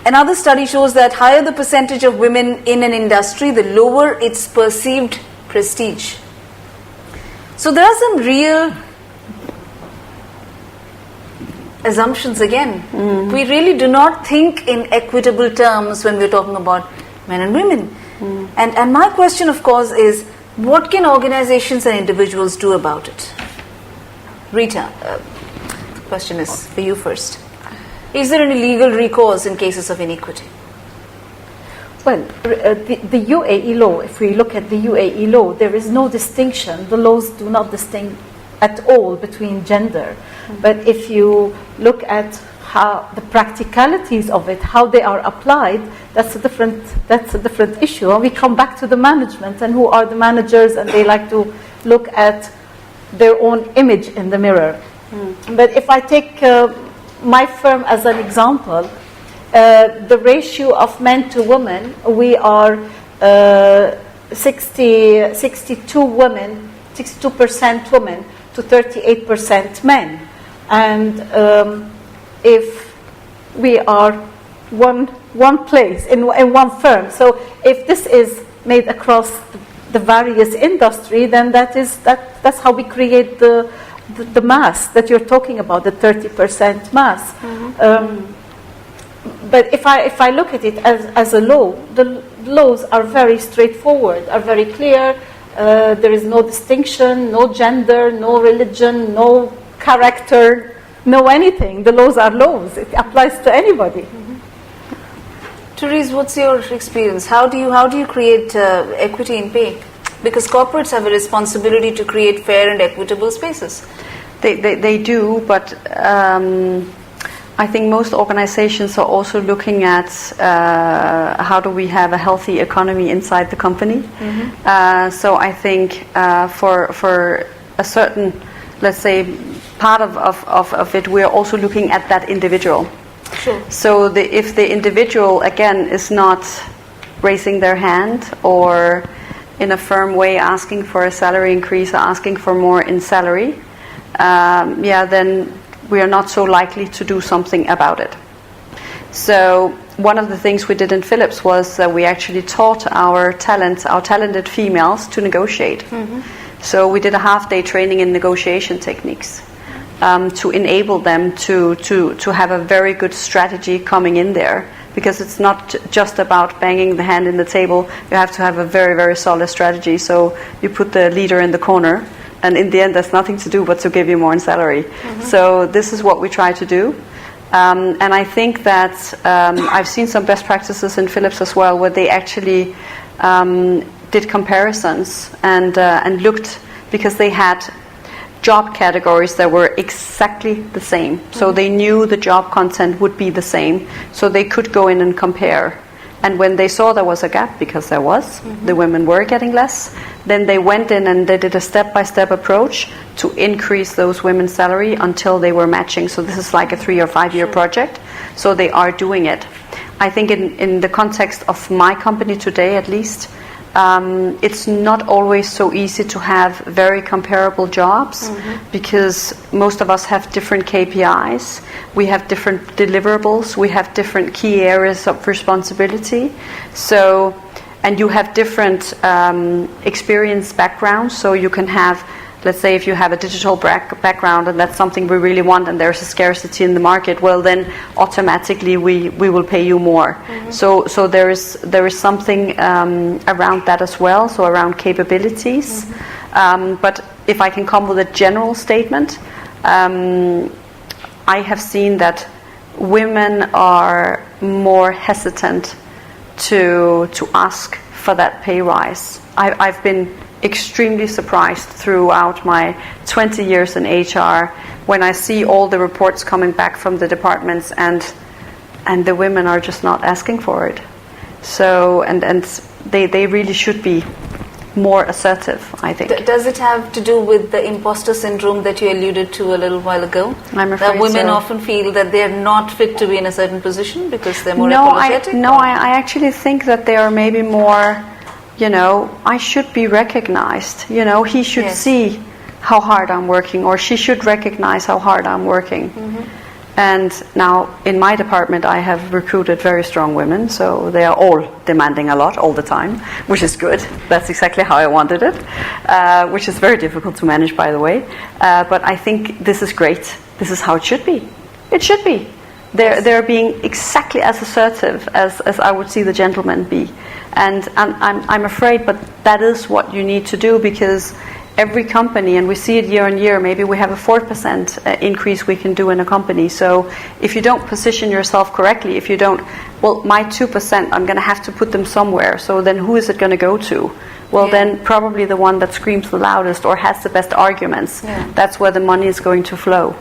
Another study shows that higher the percentage of women in an industry, the lower its perceived prestige. So there are some real assumptions again. We really do not think in equitable terms when we're talking about men and women. And my question, of course, is what can organizations and individuals do about it? Rita, the question is for you first. Is there any legal recourse in cases of inequity? Well, the UAE law, if we look at the UAE law, there is no distinction. The laws do not distinguish at all between gender. But if you look at how the practicalities of it, how they are applied, that's a different issue. And we come back to the management and who are the managers, and they like to look at their own image in the mirror. But if I take my firm as an example, the ratio of men to women, we are 62 women, 62% women to 38% men. And if we are one place in one firm, so if this is made across the various industry, then that's how we create the mass that you're talking about, the 30% mass. But if I look at it as a law, the laws are very straightforward, are very clear. There is no distinction, no gender, no religion, no character, no anything. The laws are laws. It applies to anybody. Therese, what's your experience? How do you create equity in pay? Because corporates have a responsibility to create fair and equitable spaces. They do, but I think most organizations are also looking at how do we have a healthy economy inside the company. So I think for a certain, let's say, part of it, we're also looking at that individual. Sure. So if the individual, again, is not raising their hand or in a firm way asking for a salary increase or asking for more in salary, then we are not so likely to do something about it. So one of the things we did in Philips was that we actually taught our talented females to negotiate. So we did a half-day training in negotiation techniques to enable them to have a very good strategy coming in there. Because it's not just about banging the hand in the table, you have to have a very, very solid strategy. So you put the leader in the corner, and in the end there's nothing to do but to give you more in salary. So this is what we try to do. And I think that I've seen some best practices in Philips as well, where they actually did comparisons and looked, because they had job categories that were exactly the same. So they knew the job content would be the same. So they could go in and compare. And when they saw there was a gap, because there was, the women were getting less, then they went in and they did a step-by-step approach to increase those women's salary until they were matching. So this is like a 3 or 5 year project. So they are doing it. I think in the context of my company today, at least, it's not always so easy to have very comparable jobs, because most of us have different KPIs, we have different deliverables, we have different key areas of responsibility. So, and you have different experience backgrounds, so you can have, let's say if you have a digital background and that's something we really want and there's a scarcity in the market, well then automatically we will pay you more. So there is something around that as well, so around capabilities. But if I can come with a general statement, I have seen that women are more hesitant to ask for that pay rise. I've been extremely surprised throughout my 20 years in HR when I see all the reports coming back from the departments and the women are just not asking for it. So and they really should be more assertive, I think. Does it have to do with the imposter syndrome that you alluded to a little while ago? I'm afraid that women so. often feel that they're not fit to be in a certain position because they're more apologetic? I actually think that they are maybe more, I should be recognized. He should see how hard I'm working, or she should recognize how hard I'm working. And now in my department I have recruited very strong women, so they are all demanding a lot all the time, which is good. That's exactly how I wanted it, which is very difficult to manage, by the way. But I think this is great. This is how it should be. It should be. They're being exactly as assertive as I would see the gentlemen be. And I'm afraid, but that is what you need to do, because every company, and we see it year on year, maybe we have a 4% increase we can do in a company. So if you don't position yourself correctly, if you don't, well, my 2%, I'm going to have to put them somewhere. So then who is it going to go to? Well, then probably the one that screams the loudest or has the best arguments. That's where the money is going to flow.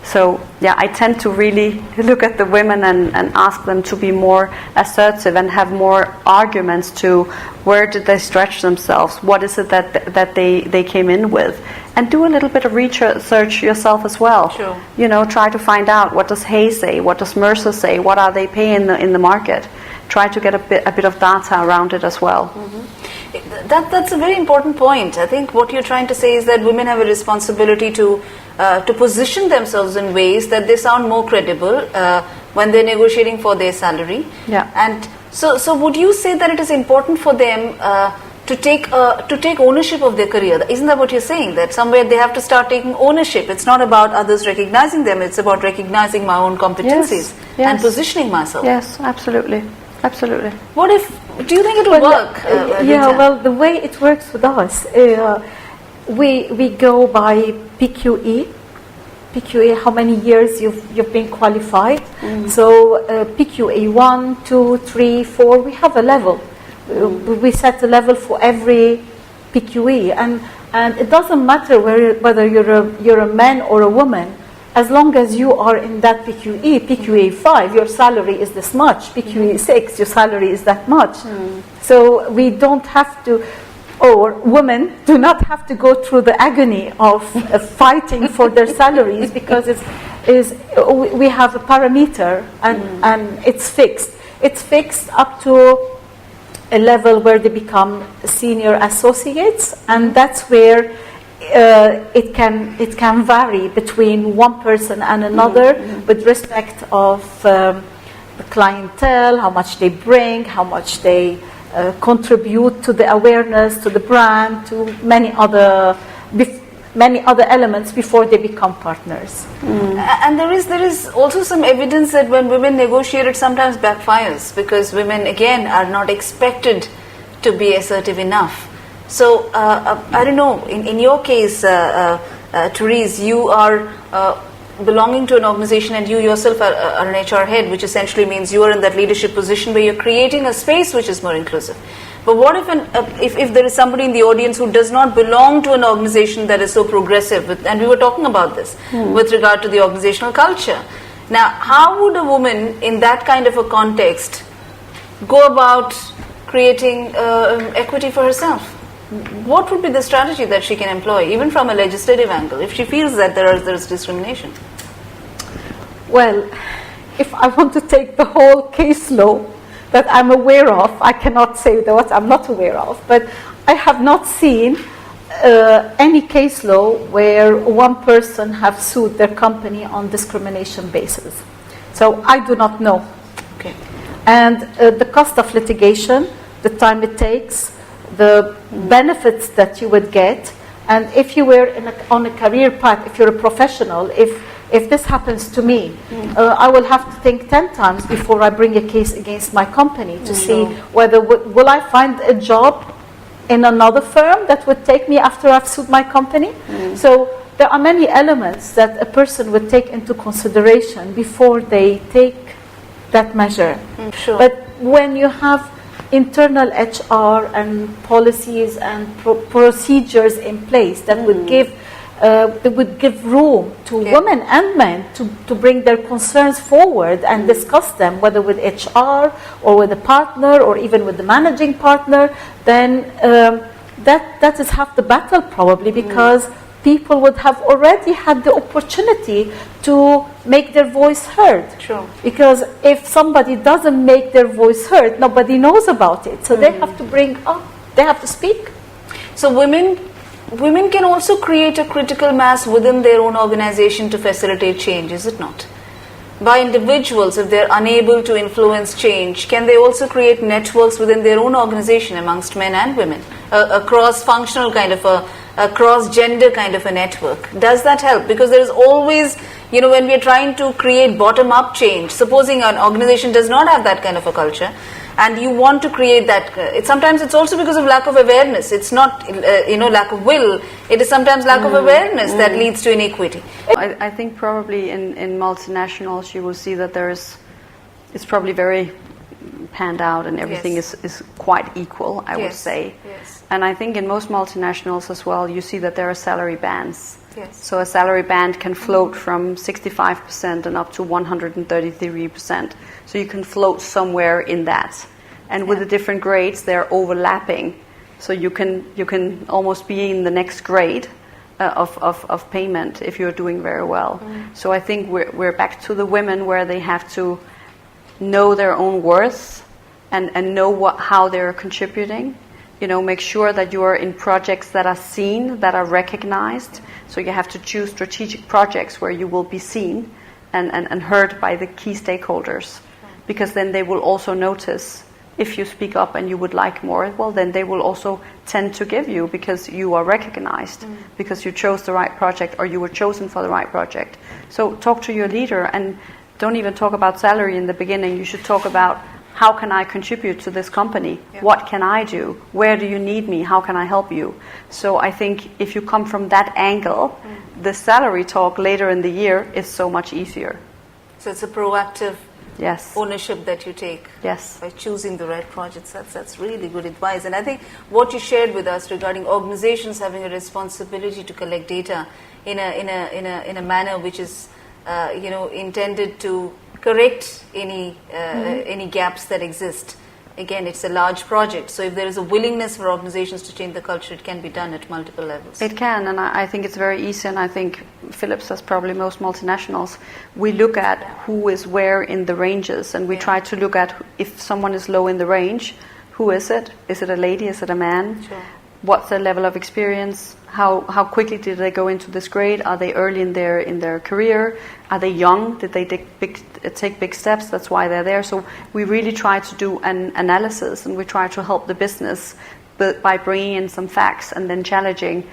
So, I tend to really look at the women and ask them to be more assertive and have more arguments to where did they stretch themselves, what is it that they came in with, and do a little bit of research yourself as well. Sure. Try to find out, what does Hay say, what does Mercer say, what are they paying in the market. Try to get a bit of data around it as well. That's a very important point. I think what you're trying to say is that women have a responsibility to position themselves in ways that they sound more credible when they're negotiating for their salary. And so would you say that it is important for them to take ownership of their career? Isn't that what you're saying? That somewhere they have to start taking ownership. It's not about others recognizing them. It's about recognizing my own competencies and positioning myself. Yes, absolutely. Absolutely. Do you think it will work? Well, the way it works with us, we go by PQE, how many years you've been qualified. So PQE 1, 2, 3, 4, we have a level. We set a level for every PQE, and it doesn't matter whether you're a man or a woman. As long as you are in that PQE 5, your salary is this much. PQE 6, your salary is that much. So we don't have to, or women do not have to go through the agony of fighting for their salaries, because we have a parameter and it's fixed. It's fixed up to a level where they become senior associates, and that's where it can vary between one person and another with respect of the clientele, how much they bring, how much they contribute to the awareness, to the brand, to many other elements before they become partners. And there is also some evidence that when women negotiate, it sometimes backfires, because women again are not expected to be assertive enough. So, I don't know, in your case, Therese, you are belonging to an organization and you yourself are an HR head, which essentially means you are in that leadership position where you're creating a space which is more inclusive. But what if there is somebody in the audience who does not belong to an organization that is so progressive, and we were talking about this with regard to the organizational culture. Now, how would a woman in that kind of a context go about creating equity for herself? What would be the strategy that she can employ, even from a legislative angle, if she feels that there is discrimination? Well, if I want to take the whole case law that I'm aware of, I cannot say what I'm not aware of, but I have not seen any case law where one person have sued their company on discrimination basis. So I do not know. Okay. And the cost of litigation, the time it takes, the benefits that you would get, and if you were on a career path, if you're a professional, if this happens to me, I will have to think 10 times before I bring a case against my company to see whether will I find a job in another firm that would take me after I've sued my company. So there are many elements that a person would take into consideration before they take that measure. Sure. But when you have internal HR and policies and procedures in place that would give room to women and men to bring their concerns forward and discuss them, whether with HR or with a partner or even with the managing partner, then that is half the battle probably, because people would have already had the opportunity to make their voice heard. Sure. Because if somebody doesn't make their voice heard, nobody knows about it. So they have to they have to speak. So women can also create a critical mass within their own organization to facilitate change, is it not? By individuals, if they're unable to influence change, can they also create networks within their own organization amongst men and women? A cross-functional kind of a cross-gender kind of a network. Does that help? Because there is always, when we are trying to create bottom-up change, supposing an organization does not have that kind of a culture, and you want to create that, sometimes it's also because of lack of awareness. It's not, lack of will. It is sometimes lack of awareness that leads to inequity. I think probably in multinationals you will see that it's probably very panned out and everything is quite equal, I would say. Yes. And I think in most multinationals as well, you see that there are salary bands. Yes. So a salary band can float from 65% and up to 133%. So you can float somewhere in that. And with the different grades, they're overlapping. So you can almost be in the next grade of payment if you're doing very well. So I think we're back to the women where they have to know their own worth and know how they're contributing. Make sure that you are in projects that are seen, that are recognized. So you have to choose strategic projects where you will be seen and heard by the key stakeholders. Because then they will also notice if you speak up and you would like more, well, then they will also tend to give you because you are recognized, because you chose the right project or you were chosen for the right project. So talk to your leader and don't even talk about salary in the beginning. You should talk about how can I contribute to this company? Yeah. What can I do? Where do you need me? How can I help you? So I think if you come from that angle, the salary talk later in the year is so much easier. So it's a proactive ownership that you take by choosing the right projects. That's really good advice. And I think what you shared with us regarding organizations having a responsibility to collect data in a manner which is intended to correct any gaps that exist. Again, it's a large project, so if there is a willingness for organizations to change the culture, it can be done at multiple levels. It can, and I think it's very easy, and I think Philips, as probably most multinationals, we look at who is where in the ranges, and we try to look at if someone is low in the range, who is it? Is it a lady? Is it a man? Sure. What's their level of experience? How quickly did they go into this grade? Are they early in their career? Are they young? Did they take big steps? That's why they're there. So we really try to do an analysis, and we try to help the business by bringing in some facts and then challenging,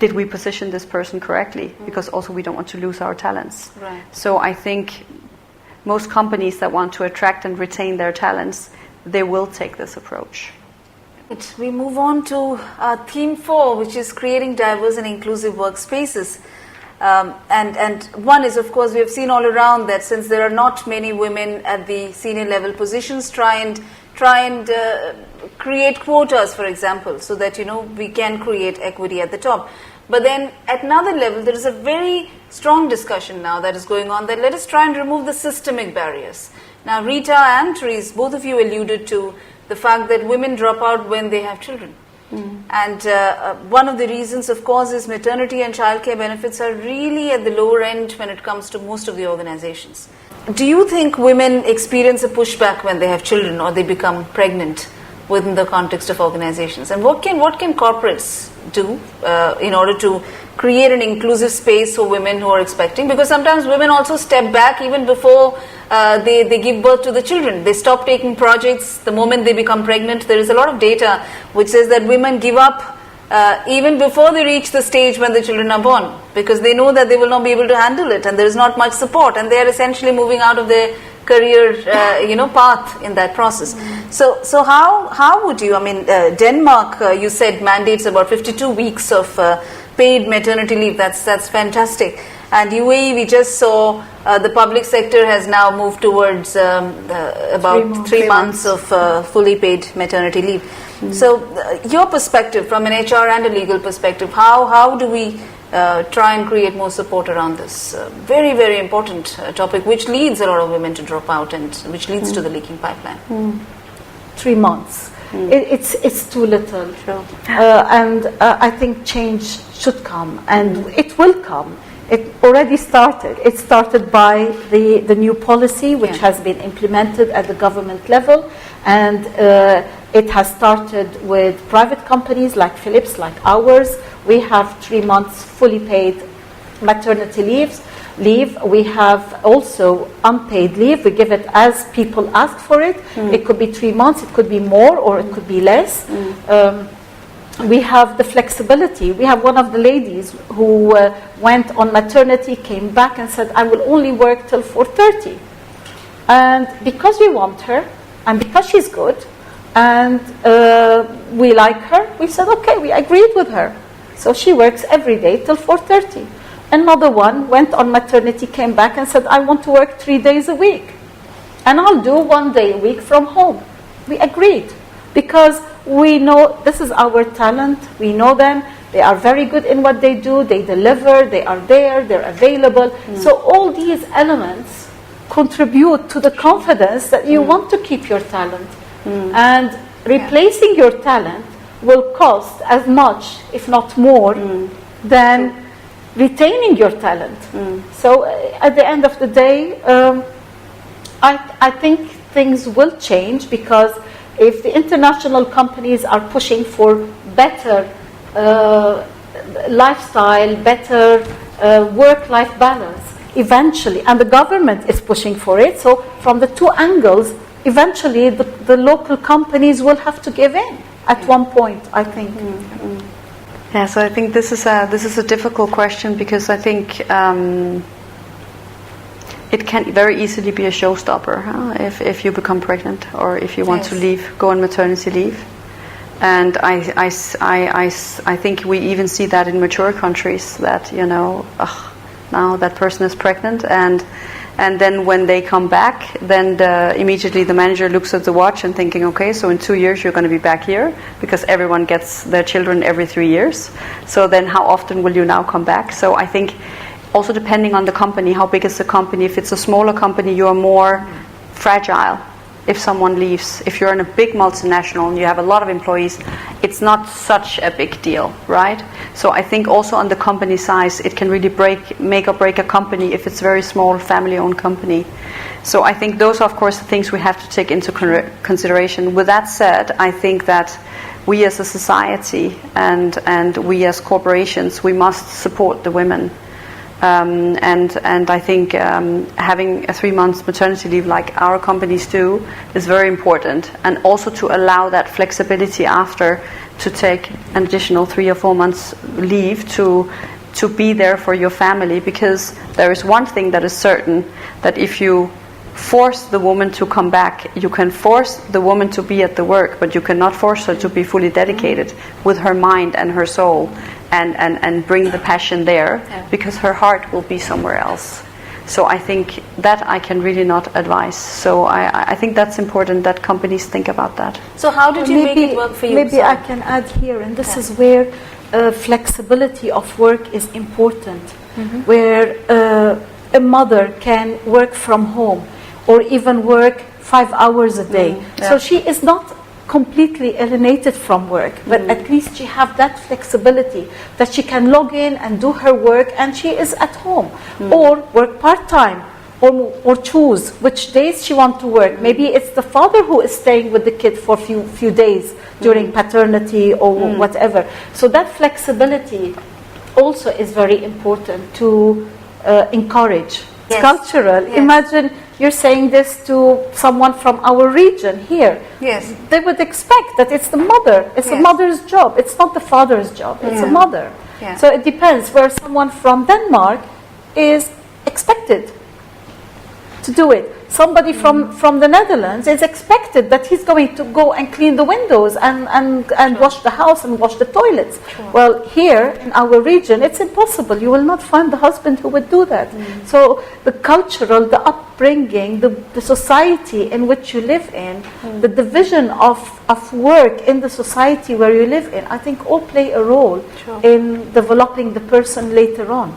did we position this person correctly? Because also we don't want to lose our talents. Right. So I think most companies that want to attract and retain their talents, they will take this approach. We move on to theme 4, which is creating diverse and inclusive workspaces. And one is, of course, we have seen all around that since there are not many women at the senior level positions, try and create quotas, for example, so that we can create equity at the top. But then at another level, there is a very strong discussion now that is going on that let us try and remove the systemic barriers. Now, Rita and Therese, both of you alluded to the fact that women drop out when they have children. And one of the reasons, of course, is maternity and childcare benefits are really at the lower end when it comes to most of the organizations. Do you think women experience a pushback when they have children or they become pregnant within the context of organizations? And what can corporates do in order to create an inclusive space for women who are expecting? Because sometimes women also step back even before they give birth to the children. They stop taking projects the moment they become pregnant. There is a lot of data which says that women give up even before they reach the stage when the children are born, because they know that they will not be able to handle it and there is not much support, and they are essentially moving out of their career path in that process. So how would you, I mean, Denmark, you said, mandates about 52 weeks of paid maternity leave. That's fantastic. And UAE, we just saw the public sector has now moved towards about 3 months of fully paid maternity leave. So your perspective from an HR and a legal perspective, how do we try and create more support around this very, very important topic, which leads a lot of women to drop out and which leads to the leaking pipeline? 3 months. It's too little. Sure. And I think change should come, and it will come. It already started. It started by the new policy, which has been implemented at the government level, and it has started with private companies like Philips, like ours. We have 3 months fully paid maternity leave. We have also unpaid leave. We give it as people ask for it. It could be 3 months, it could be more, or it could be less. We have the flexibility. We have one of the ladies who went on maternity, came back and said, I will only work till 4:30. And because we want her, and because she's good, and we like her, we said, okay, we agreed with her. So she works every day till 4:30. Another one went on maternity, came back and said, I want to work 3 days a week. And I'll do 1 day a week from home. We agreed. Because we know this is our talent. We know them. They are very good in what they do. They deliver. They are there. They're available. So all these elements contribute to the confidence that you want to keep your talent. And replacing your talent will cost as much, if not more, than retaining your talent. So at the end of the day, I think things will change, because if the international companies are pushing for better lifestyle, better work-life balance, eventually, and the government is pushing for it, so from the two angles, eventually the local companies will have to give in at one point, I think. Yeah, so I think this is a difficult question, because I think it can very easily be a showstopper if you become pregnant, or if you want to go on maternity leave. And I think we even see that in mature countries, that now that person is pregnant, and then when they come back, then immediately the manager looks at the watch and thinking, okay, so in 2 years you're going to be back here, because everyone gets their children every 3 years. So then how often will you now come back? So I think also depending on the company, how big is the company? If it's a smaller company, you are more fragile if someone leaves. If you're in a big multinational and you have a lot of employees, it's not such a big deal, right? So I think also on the company size, it can really make or break a company if it's a very small family-owned company. So I think those are, of course, the things we have to take into consideration. With that said, I think that we as a society and we as corporations, we must support the women. And I think having a 3 months maternity leave like our companies do is very important, and also to allow that flexibility after to take an additional 3 or 4 months leave to be there for your family, because there is one thing that is certain, that if you force the woman to come back, you can force the woman to be at the work, but you cannot force her to be fully dedicated with her mind and her soul. And bring the passion there, because her heart will be somewhere else. So I think that I can really not advise. So I think that's important that companies think about that. So how did you make it work for you? Maybe I can add here, and this is where flexibility of work is important, where a mother can work from home, or even work 5 hours a day. So she is not completely alienated from work, but at least she have that flexibility that she can log in and do her work and she is at home, or work part-time, or choose which days she wants to work. Maybe it's the father who is staying with the kid for few days during paternity or whatever. So that flexibility also is very important to encourage. It's cultural. Imagine you're saying this to someone from our region here. Yes. They would expect that it's the mother. It's the mother's job. It's not the father's job. It's the mother. So it depends. Where someone from Denmark is expected to do it. Somebody from the Netherlands is expected that he's going to go and clean the windows and wash the house and wash the toilets. Well, here in our region, it's impossible. You will not find the husband who would do that. So the cultural, the upbringing, the society in which you live in, the division of work in the society where you live in, I think all play a role in developing the person later on.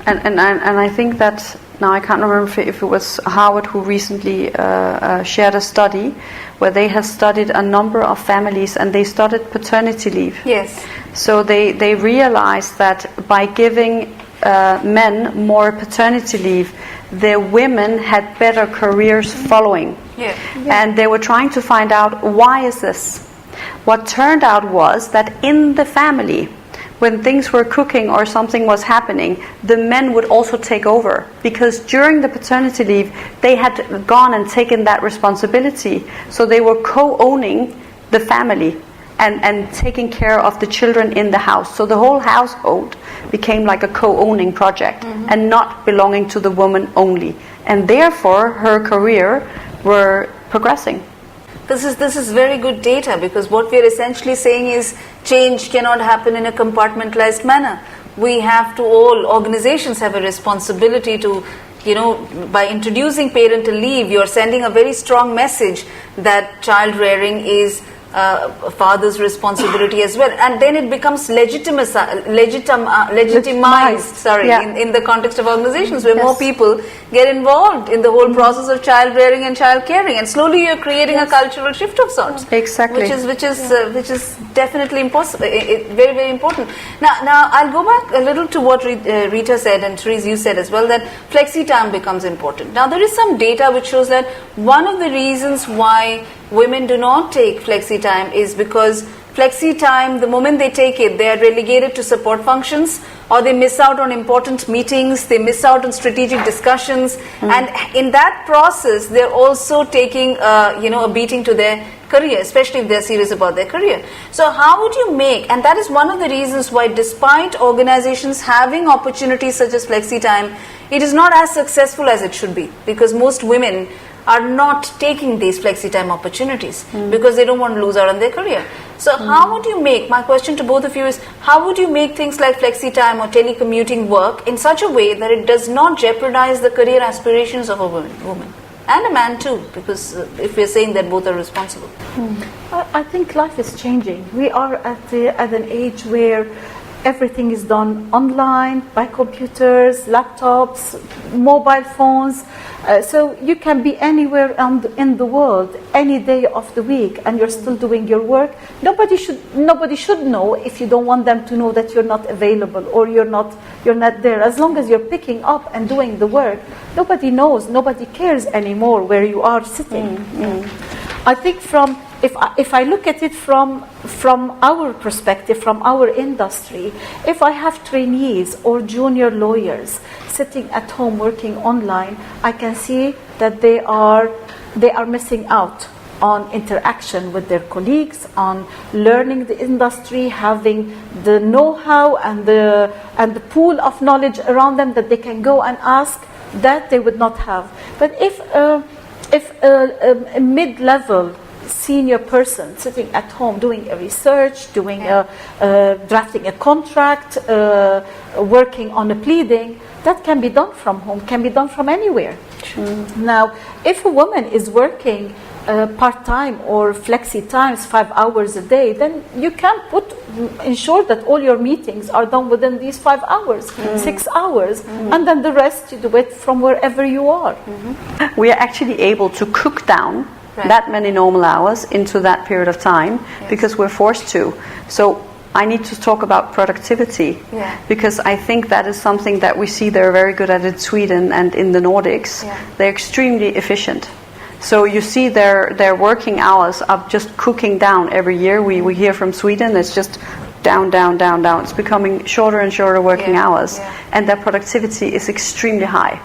And I think that, now I can't remember if it was Harvard who recently shared a study where they have studied a number of families and they studied paternity leave. Yes. So they realized that by giving men more paternity leave, their women had better careers following. And they were trying to find out, why is this? What turned out was that in the family, when things were cooking or something was happening, the men would also take over, because during the paternity leave they had gone and taken that responsibility, so they were co-owning the family and taking care of the children in the house. So the whole household became like a co-owning project and not belonging to the woman only, and therefore her career were progressing. This is very good data, because what we are essentially saying is change cannot happen in a compartmentalized manner. We have to, all organizations have a responsibility to, by introducing parental leave, you are sending a very strong message that child rearing is a father's responsibility as well, and then it becomes legitimized in the context of organizations, where more people get involved in the whole process of child rearing and child caring, and slowly you're creating a cultural shift of sorts. Exactly. Which is definitely impossible. Very, very important. Now I'll go back a little to what Rita said, and Therese, you said as well, that flexi time becomes important. Now there is some data which shows that one of the reasons why women do not take flexi time is because flexi time, the moment they take it, they are relegated to support functions, or they miss out on important meetings, they miss out on strategic discussions, and in that process they're also taking a beating to their career, especially if they're serious about their career. So how would you make, and that is one of the reasons why, despite organizations having opportunities such as flexi time, it is not as successful as it should be, because most women are not taking these flexi time opportunities because they don't want to lose out on their career. So how would you make, my question to both of you is, how would you make things like flexi time or telecommuting work in such a way that it does not jeopardize the career aspirations of a woman and a man too, because if we're saying that both are responsible? I think life is changing. We are at an age where everything is done online, by computers, laptops, mobile phones. So you can be anywhere in the world any day of the week and you're still doing your work. Nobody should know if you don't want them to know that you're not available or you're not there. As long as you're picking up and doing the work, nobody knows, nobody cares anymore where you are sitting. I think if I look at it from our perspective, from our industry, if I have trainees or junior lawyers sitting at home working online, I can see that they are missing out on interaction with their colleagues, on learning the industry, having the know-how and the pool of knowledge around them that they can go and ask that they would not have. But if a mid-level senior person sitting at home doing a research, drafting a contract, working on a pleading, that can be done from home, can be done from anywhere. Now, if a woman is working part-time or flexi times, 5 hours a day, then you can ensure that all your meetings are done within these 5 hours, 6 hours, and then the rest you do it from wherever you are. We are actually able to cook down that many normal hours into that period of time because we're forced to. So I need to talk about productivity because I think that is something that we see they're very good at in Sweden and in the Nordics. They're extremely efficient. So you see their working hours are just cooking down every year. We hear from Sweden, it's just down. It's becoming shorter and shorter working hours. And their productivity is extremely high.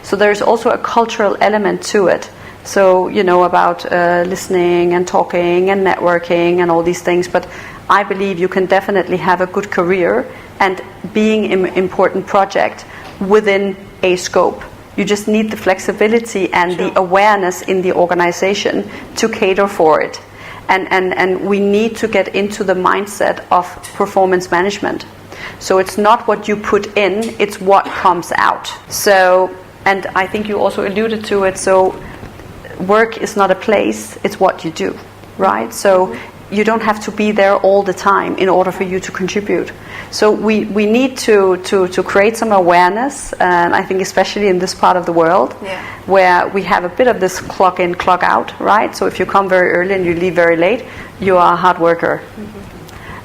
So there's also a cultural element to it. So, about listening and talking and networking and all these things. But I believe you can definitely have a good career and being an important project within a scope. You just need the flexibility and the awareness in the organization to cater for it. And we need to get into the mindset of performance management. So it's not what you put in, it's what comes out. So, and I think you also alluded to it, so work is not a place, it's what you do, right? So you don't have to be there all the time in order for you to contribute. So we need to create some awareness, and I think especially in this part of the world, where we have a bit of this clock in, clock out, right? So if you come very early and you leave very late, you are a hard worker.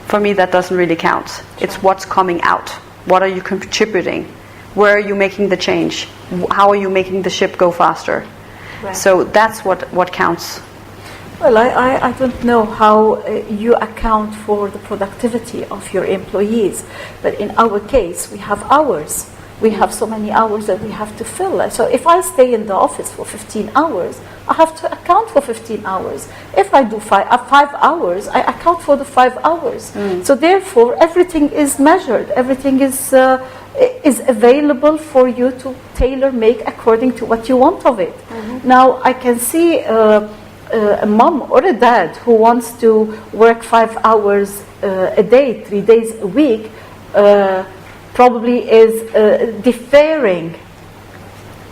For me, that doesn't really count. It's what's coming out. What are you contributing? Where are you making the change? How are you making the ship go faster? So that's what counts. Well, I don't know how you account for the productivity of your employees, but in our case, we have hours. We have so many hours that we have to fill. So if I stay in the office for 15 hours, I have to account for 15 hours. If I do 5 hours, I account for the 5 hours. So therefore, everything is measured. Everything is available for you to tailor-make according to what you want of it. Now, I can see a mom or a dad who wants to work 5 hours a day, 3 days a week, probably is deferring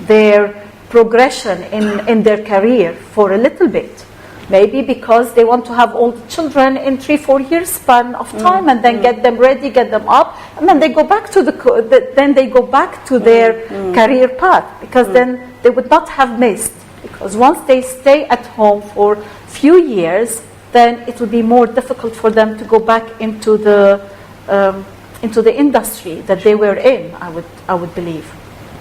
their progression in their career for a little bit. Maybe because they want to have all the children in 3-4 years span of time, and then get them ready, get them up, and then they go back to their career path, because then they would not have missed. Because once they stay at home for few years, then it will be more difficult for them to go back into the industry that they were in. I would believe.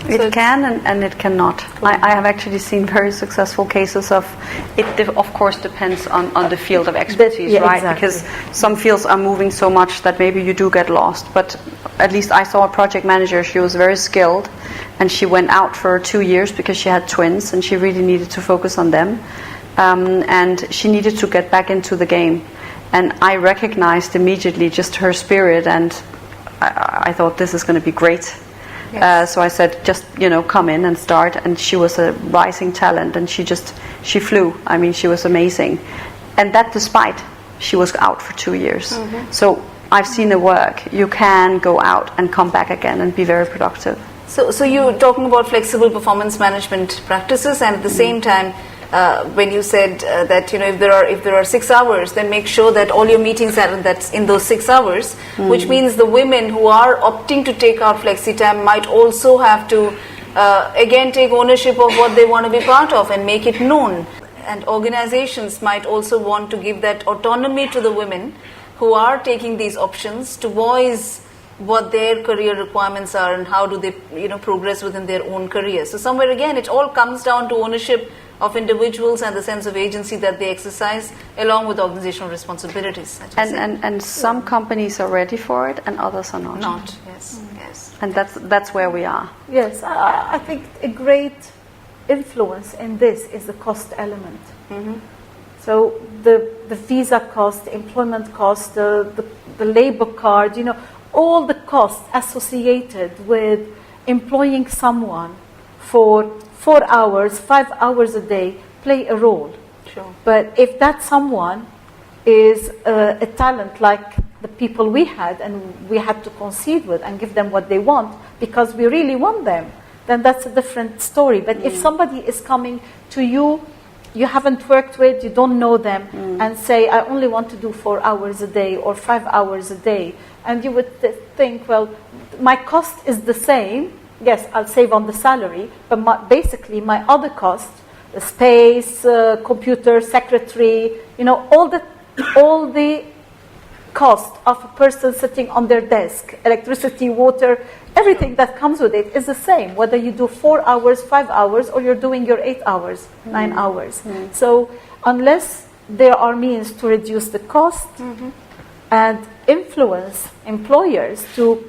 It can and it cannot. I have actually seen very successful cases of it. Of course, depends on the field of expertise, right? Exactly. Because some fields are moving so much that maybe you do get lost. But at least I saw a project manager. She was very skilled, and she went out for 2 years because she had twins, and she really needed to focus on them, and she needed to get back into the game. And I recognized immediately just her spirit, and I thought this is going to be great. So I said, just come in and start. And she was a rising talent, and she flew. I mean, she was amazing, and that despite she was out for 2 years. So I've seen it work. You can go out and come back again and be very productive. So you're talking about flexible performance management practices, and at the same time, when you said that if there are 6 hours, then make sure that all your meetings are in those 6 hours, which means the women who are opting to take out flexi time might also have to again take ownership of what they want to be part of and make it known. And organizations might also want to give that autonomy to the women who are taking these options to voice what their career requirements are and how do they progress within their own career. So somewhere again, it all comes down to ownership of individuals and the sense of agency that they exercise, along with organizational responsibilities. And some companies are ready for it, and others are not. Yes. And that's where we are. Yes, I think a great influence in this is the cost element. So the visa cost, the employment cost, the labor card, all the costs associated with employing someone for 4 hours, 5 hours a day play a role. Sure. But if that someone is a talent like the people we had, and we had to concede with and give them what they want because we really want them, then that's a different story. But if somebody is coming to you you haven't worked with, you don't know them, and say, I only want to do 4 hours a day or 5 hours a day. And you would think, well, my cost is the same. Yes, I'll save on the salary, but basically my other cost, the space, computer, secretary, all the cost of a person sitting on their desk, electricity, water, everything that comes with it is the same, whether you do 4 hours, 5 hours, or you're doing your 8 hours, 9 hours. So unless there are means to reduce the cost and influence employers to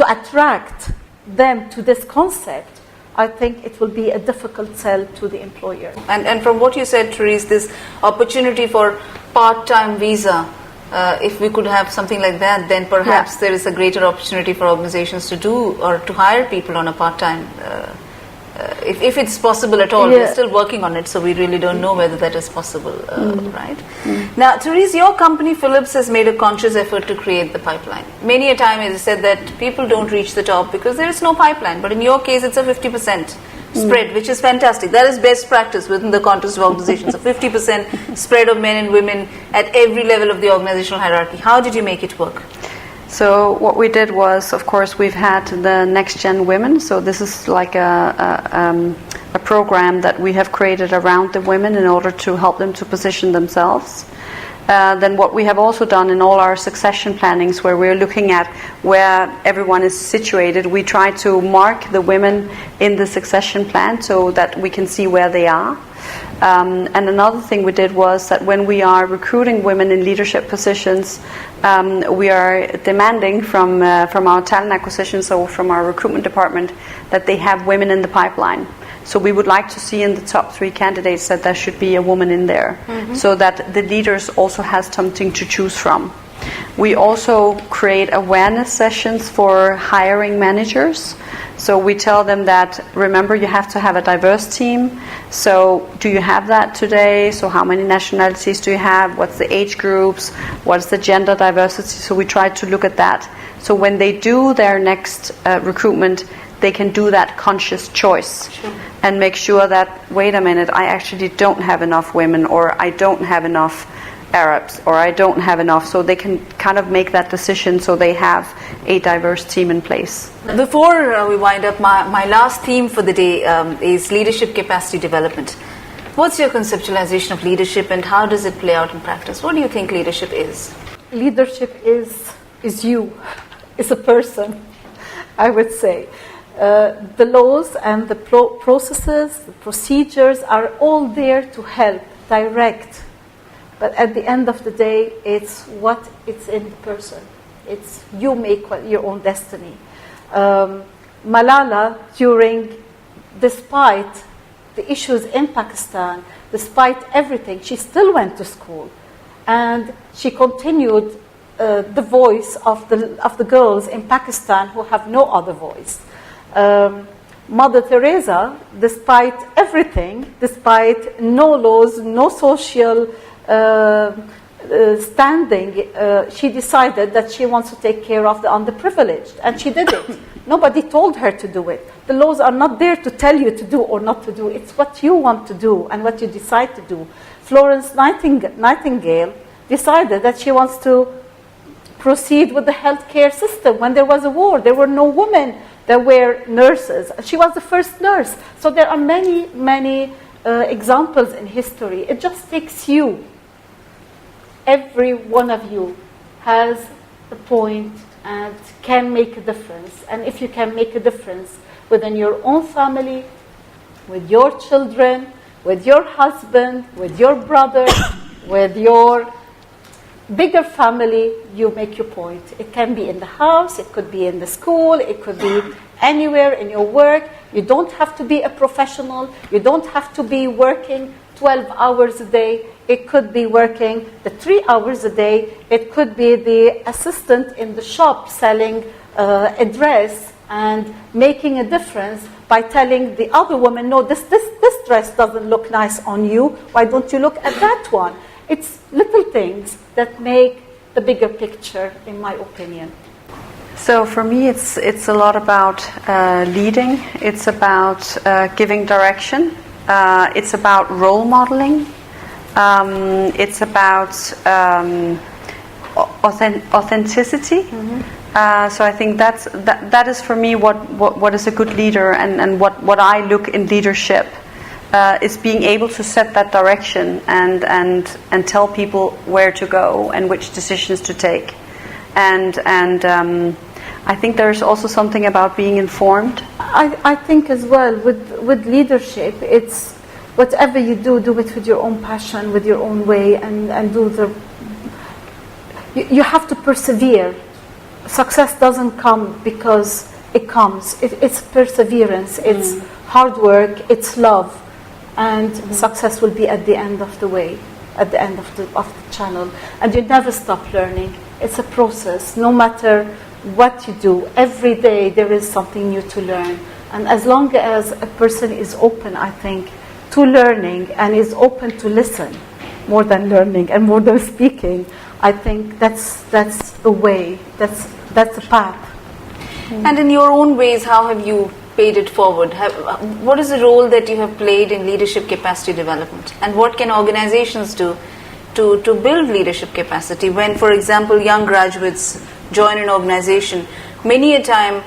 attract them to this concept, I think it will be a difficult sell to the employer. And from what you said, Therese, this opportunity for part-time visa, if we could have something like that, then perhaps there is a greater opportunity for organizations to do or to hire people on a part-time, if it's possible at all. We're still working on it, so we really don't know whether that is possible, right? Now, Therese, your company, Philips, has made a conscious effort to create the pipeline. Many a time it is said that people don't reach the top because there is no pipeline, but in your case, it's a 50% spread, which is fantastic. That is best practice within the context of organizations, a 50% spread of men and women at every level of the organizational hierarchy. How did you make it work? So what we did was, of course, we've had the Next Gen Women. So this is like a program that we have created around the women in order to help them to position themselves. Then what we have also done in all our succession plannings, where we're looking at where everyone is situated, we try to mark the women in the succession plan so that we can see where they are. And another thing we did was that when we are recruiting women in leadership positions, we are demanding from our talent acquisition, so from our recruitment department, that they have women in the pipeline. So we would like to see in the top 3 candidates that there should be a woman in there, so that the leaders also has something to choose from. We also create awareness sessions for hiring managers. So we tell them that, remember, you have to have a diverse team. So do you have that today? So how many nationalities do you have? What's the age groups? What's the gender diversity? So we try to look at that. So when they do their next recruitment, they can do that conscious choice and make sure that, wait a minute, I actually don't have enough women, or I don't have enough Arabs, or I don't have enough. So they can kind of make that decision so they have a diverse team in place. Before we wind up, my last theme for the day is leadership capacity development. What's your conceptualization of leadership and how does it play out in practice? What do you think leadership is? Leadership is you, is a person, I would say. The laws and the processes, the procedures are all there to help, direct. But at the end of the day, it's in the person. It's you make your own destiny. Malala, despite the issues in Pakistan, despite everything, she still went to school. And she continued the voice of the girls in Pakistan who have no other voice. Mother Teresa, despite everything, despite no laws, no social standing, she decided that she wants to take care of the underprivileged, and she did it. Nobody told her to do it. The laws are not there to tell you to do or not to do. It's what you want to do and what you decide to do. Florence Nightingale decided that she wants to proceed with the healthcare system. When there was a war, there were no women that were nurses. She was the first nurse. So there are many examples in history. It just takes you. Every one of you has a point and can make a difference. And if you can make a difference within your own family, with your children, with your husband, with your brother, with your bigger family, you make your point. It can be in the house, it could be in the school, it could be anywhere in your work. You don't have to be a professional. You don't have to be working 12 hours a day. It could be working the 3 hours a day. It could be the assistant in the shop selling a dress and making a difference by telling the other woman, no, this dress doesn't look nice on you. Why don't you look at that one? It's little things that make the bigger picture, in my opinion. So for me, it's a lot about leading. It's about giving direction. It's about role modeling. It's about authenticity. So I think that is for me what is a good leader, and what I look in leadership is being able to set that direction and tell people where to go and which decisions to take. And I think there's also something about being informed. I think as well with leadership, it's whatever you do it with your own passion, with your own way, and do you have to persevere. Success doesn't come because it comes. It's perseverance, it's hard work, it's love, and success will be at the end of the way, at the end of the channel. And you never stop learning. It's a process. No matter what you do, every day there is something new to learn. And as long as a person is open, I think, to learning and is open to listen, more than learning and more than speaking, I think that's a way, that's a path. And in your own ways, how have you paid it forward? What is the role that you have played in leadership capacity development? And what can organizations do to build leadership capacity when, for example, young graduates join an organization? Many a time,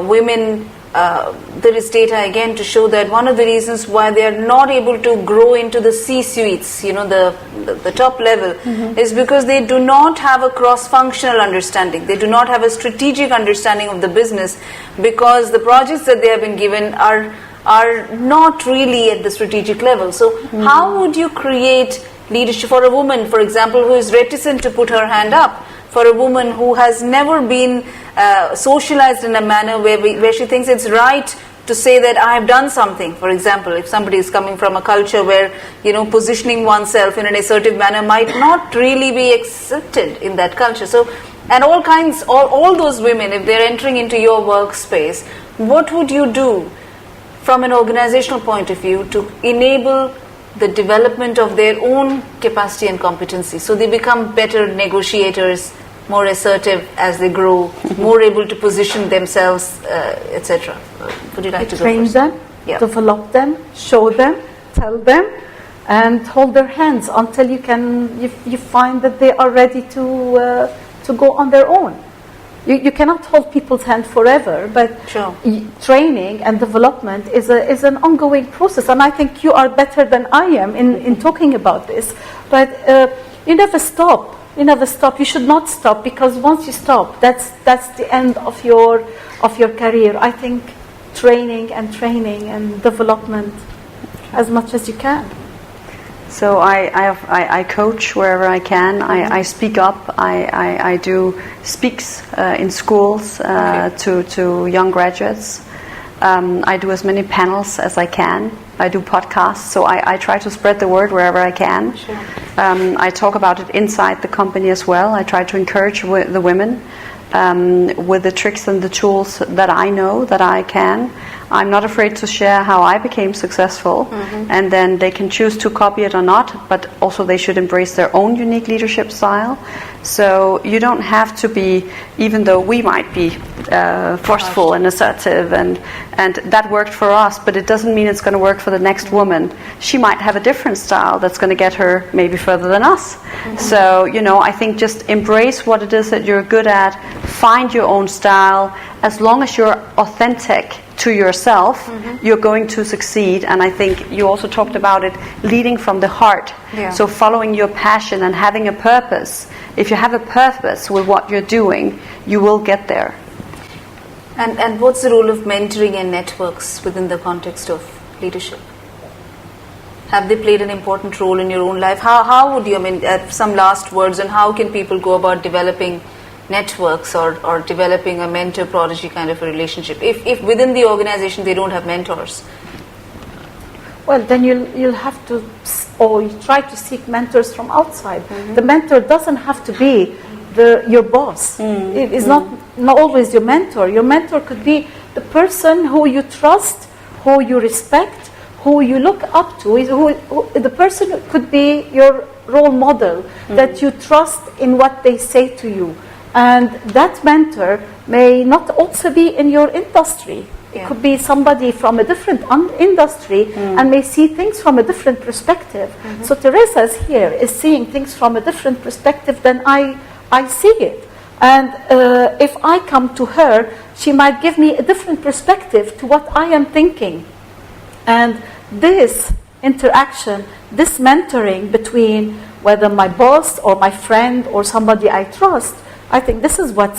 women, there is data again to show that one of the reasons why they are not able to grow into the C-suites, the top level, is because they do not have a cross-functional understanding. They do not have a strategic understanding of the business, because the projects that they have been given are not really at the strategic level. So how would you create leadership for a woman, for example, who is reticent to put her hand up, for a woman who has never been socialized in a manner where she thinks it's right to say that I have done something? For example, if somebody is coming from a culture where positioning oneself in an assertive manner might not really be accepted in that culture. So, and all those women, if they're entering into your workspace, what would you do from an organizational point of view to enable the development of their own capacity and competency, so they become better negotiators, more assertive as they grow, more able to position themselves, etc.? Would you like to go train first? them, develop them, show them, tell them, and hold their hands until you find that they are ready to go on their own. You cannot hold people's hand forever, but Sure. Training and development is an ongoing process. And I think you are better than I am in talking about this. But you never stop. You never stop. You should not stop, because once you stop, that's the end of your career. I think training and development as much as you can. So I coach wherever I can. I speak up. I do speaks in schools to young graduates. I do as many panels as I can. I do podcasts. So I try to spread the word wherever I can. Sure. I talk about it inside the company as well. I try to encourage the women with the tricks and the tools that I know that I can. I'm not afraid to share how I became successful, and then they can choose to copy it or not, but also they should embrace their own unique leadership style. So you don't have to be, even though we might be forceful and assertive, and that worked for us, but it doesn't mean it's going to work for the next woman. She might have a different style that's going to get her maybe further than us. So, I think just embrace what it is that you're good at, find your own style. As long as you're authentic to yourself, you're going to succeed. And I think you also talked about it, leading from the heart. Yeah. So following your passion and having a purpose. If you have a purpose with what you're doing, you will get there. And what's the role of mentoring and networks within the context of leadership? Have they played an important role in your own life? How would you, some last words on how can people go about developing networks or developing a mentor-prodigy kind of a relationship if within the organization they don't have mentors? Well, then you'll have to, or you try to seek mentors from outside. The mentor doesn't have to be your boss. It is not always your mentor. Your mentor could be the person who you trust, who you respect, who you look up to. The person could be your role model, that you trust in what they say to you. And that mentor may not also be in your industry. It could be somebody from a different industry and may see things from a different perspective. So Theresa's here is seeing things from a different perspective than I see it. And if I come to her, she might give me a different perspective to what I am thinking. And this interaction, this mentoring between whether my boss or my friend or somebody I trust, I think this is what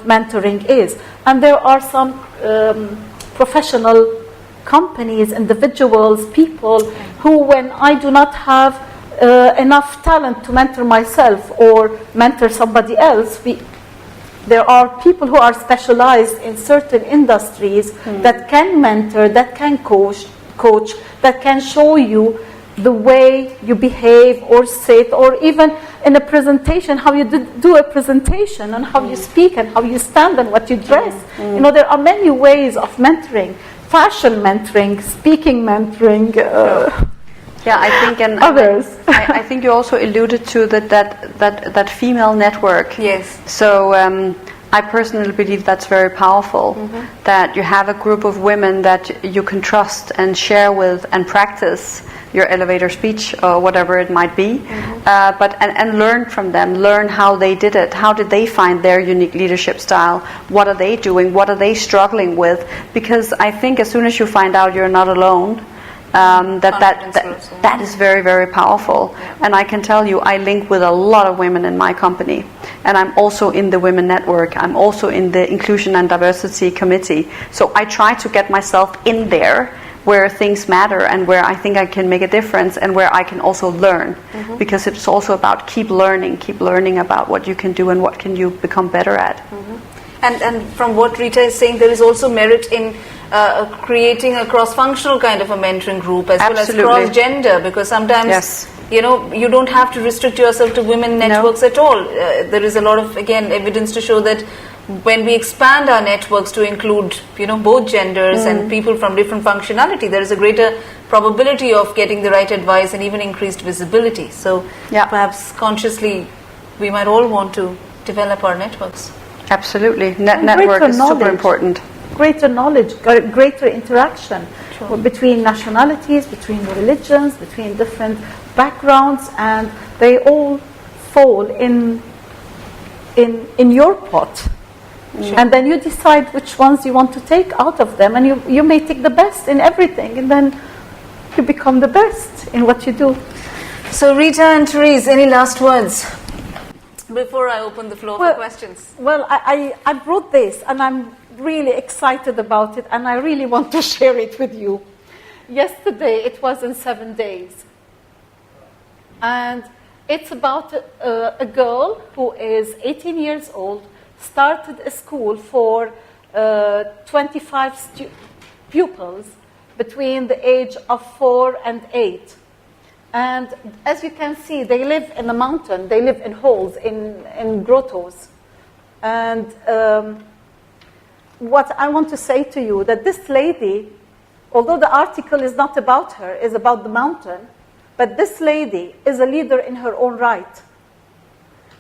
mentoring is. And there are some professional companies, individuals, people who, when I do not have enough talent to mentor myself or mentor somebody else, there are people who are specialized in certain industries that can mentor, that can coach, that can show you the way you behave or sit, or even in a presentation, how you do a presentation, and how you speak, and how you stand, and what you dress. You know, there are many ways of mentoring: fashion mentoring, speaking mentoring. Yeah, I think, and others. I think you also alluded to that female network. Yes. So I personally believe that's very powerful. That you have a group of women that you can trust and share with and practice your elevator speech or whatever it might be, but learn from them. Learn how they did it. How did they find their unique leadership style? What are they doing? What are they struggling with? Because I think as soon as you find out you're not alone, that is very, very powerful. And I can tell you, I link with a lot of women in my company, and I'm also in the Women Network. I'm also in the Inclusion and Diversity Committee. So I try to get myself in there where things matter and where I think I can make a difference, and where I can also learn, because it's also about keep learning about what you can do and what can you become better at. And from what Rita is saying, there is also merit in creating a cross-functional kind of a mentoring group, as Absolutely. well as cross-gender, because sometimes you don't have to restrict yourself to women networks at all. There is a lot of, again, evidence to show that when we expand our networks to include both genders and people from different functionality, there is a greater probability of getting the right advice and even increased visibility. So perhaps consciously we might all want to develop our networks. Absolutely. Network is super important. Greater knowledge, greater interaction between nationalities, between religions, between different backgrounds, and they all fall in your pot. And then you decide which ones you want to take out of them, and you may take the best in everything, and then you become the best in what you do. So Rita and Therese, any last words before I open the floor for questions? Well, I brought this, and I'm really excited about it, and I really want to share it with you. Yesterday, it was in 7 days. And it's about a girl who is 18 years old, started a school for 25 pupils between the age of 4 and 8. And as you can see, they live in a mountain. They live in holes, in grottos. And what I want to say to you, that this lady, although the article is not about her, is about the mountain, but this lady is a leader in her own right.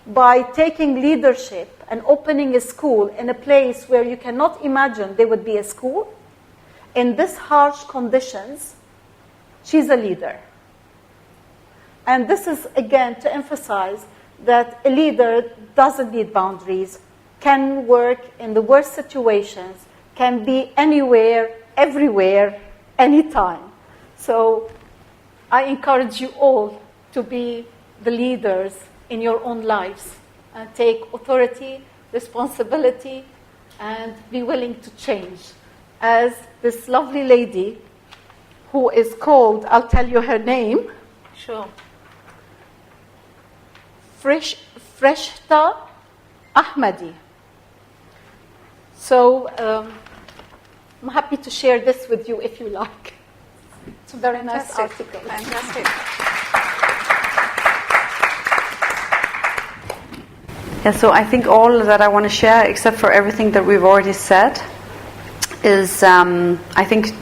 By taking leadership and opening a school in a place where you cannot imagine there would be a school, in these harsh conditions, she's a leader. And this is, again, to emphasize that a leader doesn't need boundaries, can work in the worst situations, can be anywhere, everywhere, anytime. So I encourage you all to be the leaders in your own lives and take authority, responsibility, and be willing to change. As this lovely lady, who is called, I'll tell you her name. Sure. Freshta Ahmadi. So I'm happy to share this with you if you like. It's a very nice article. Fantastic. Yeah, so I think all that I want to share, except for everything that we've already said, is I think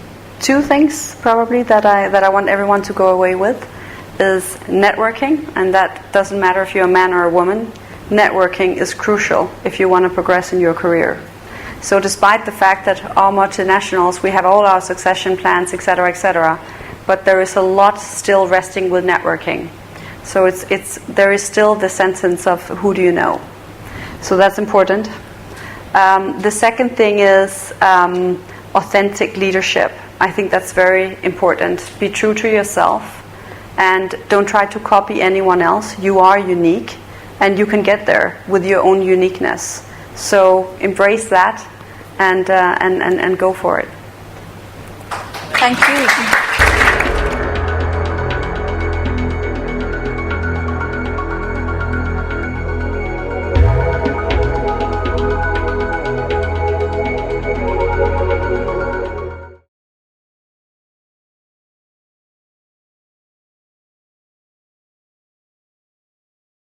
2 things probably that I want everyone to go away with is networking, and that doesn't matter if you're a man or a woman. Networking is crucial if you want to progress in your career. So despite the fact that our multinationals, we have all our succession plans, etc., but there is a lot still resting with networking. So there is still the sentence of who do you know. So that's important. The second thing is authentic leadership. I think that's very important. Be true to yourself and don't try to copy anyone else. You are unique and you can get there with your own uniqueness. So embrace that and go for it. Thank you.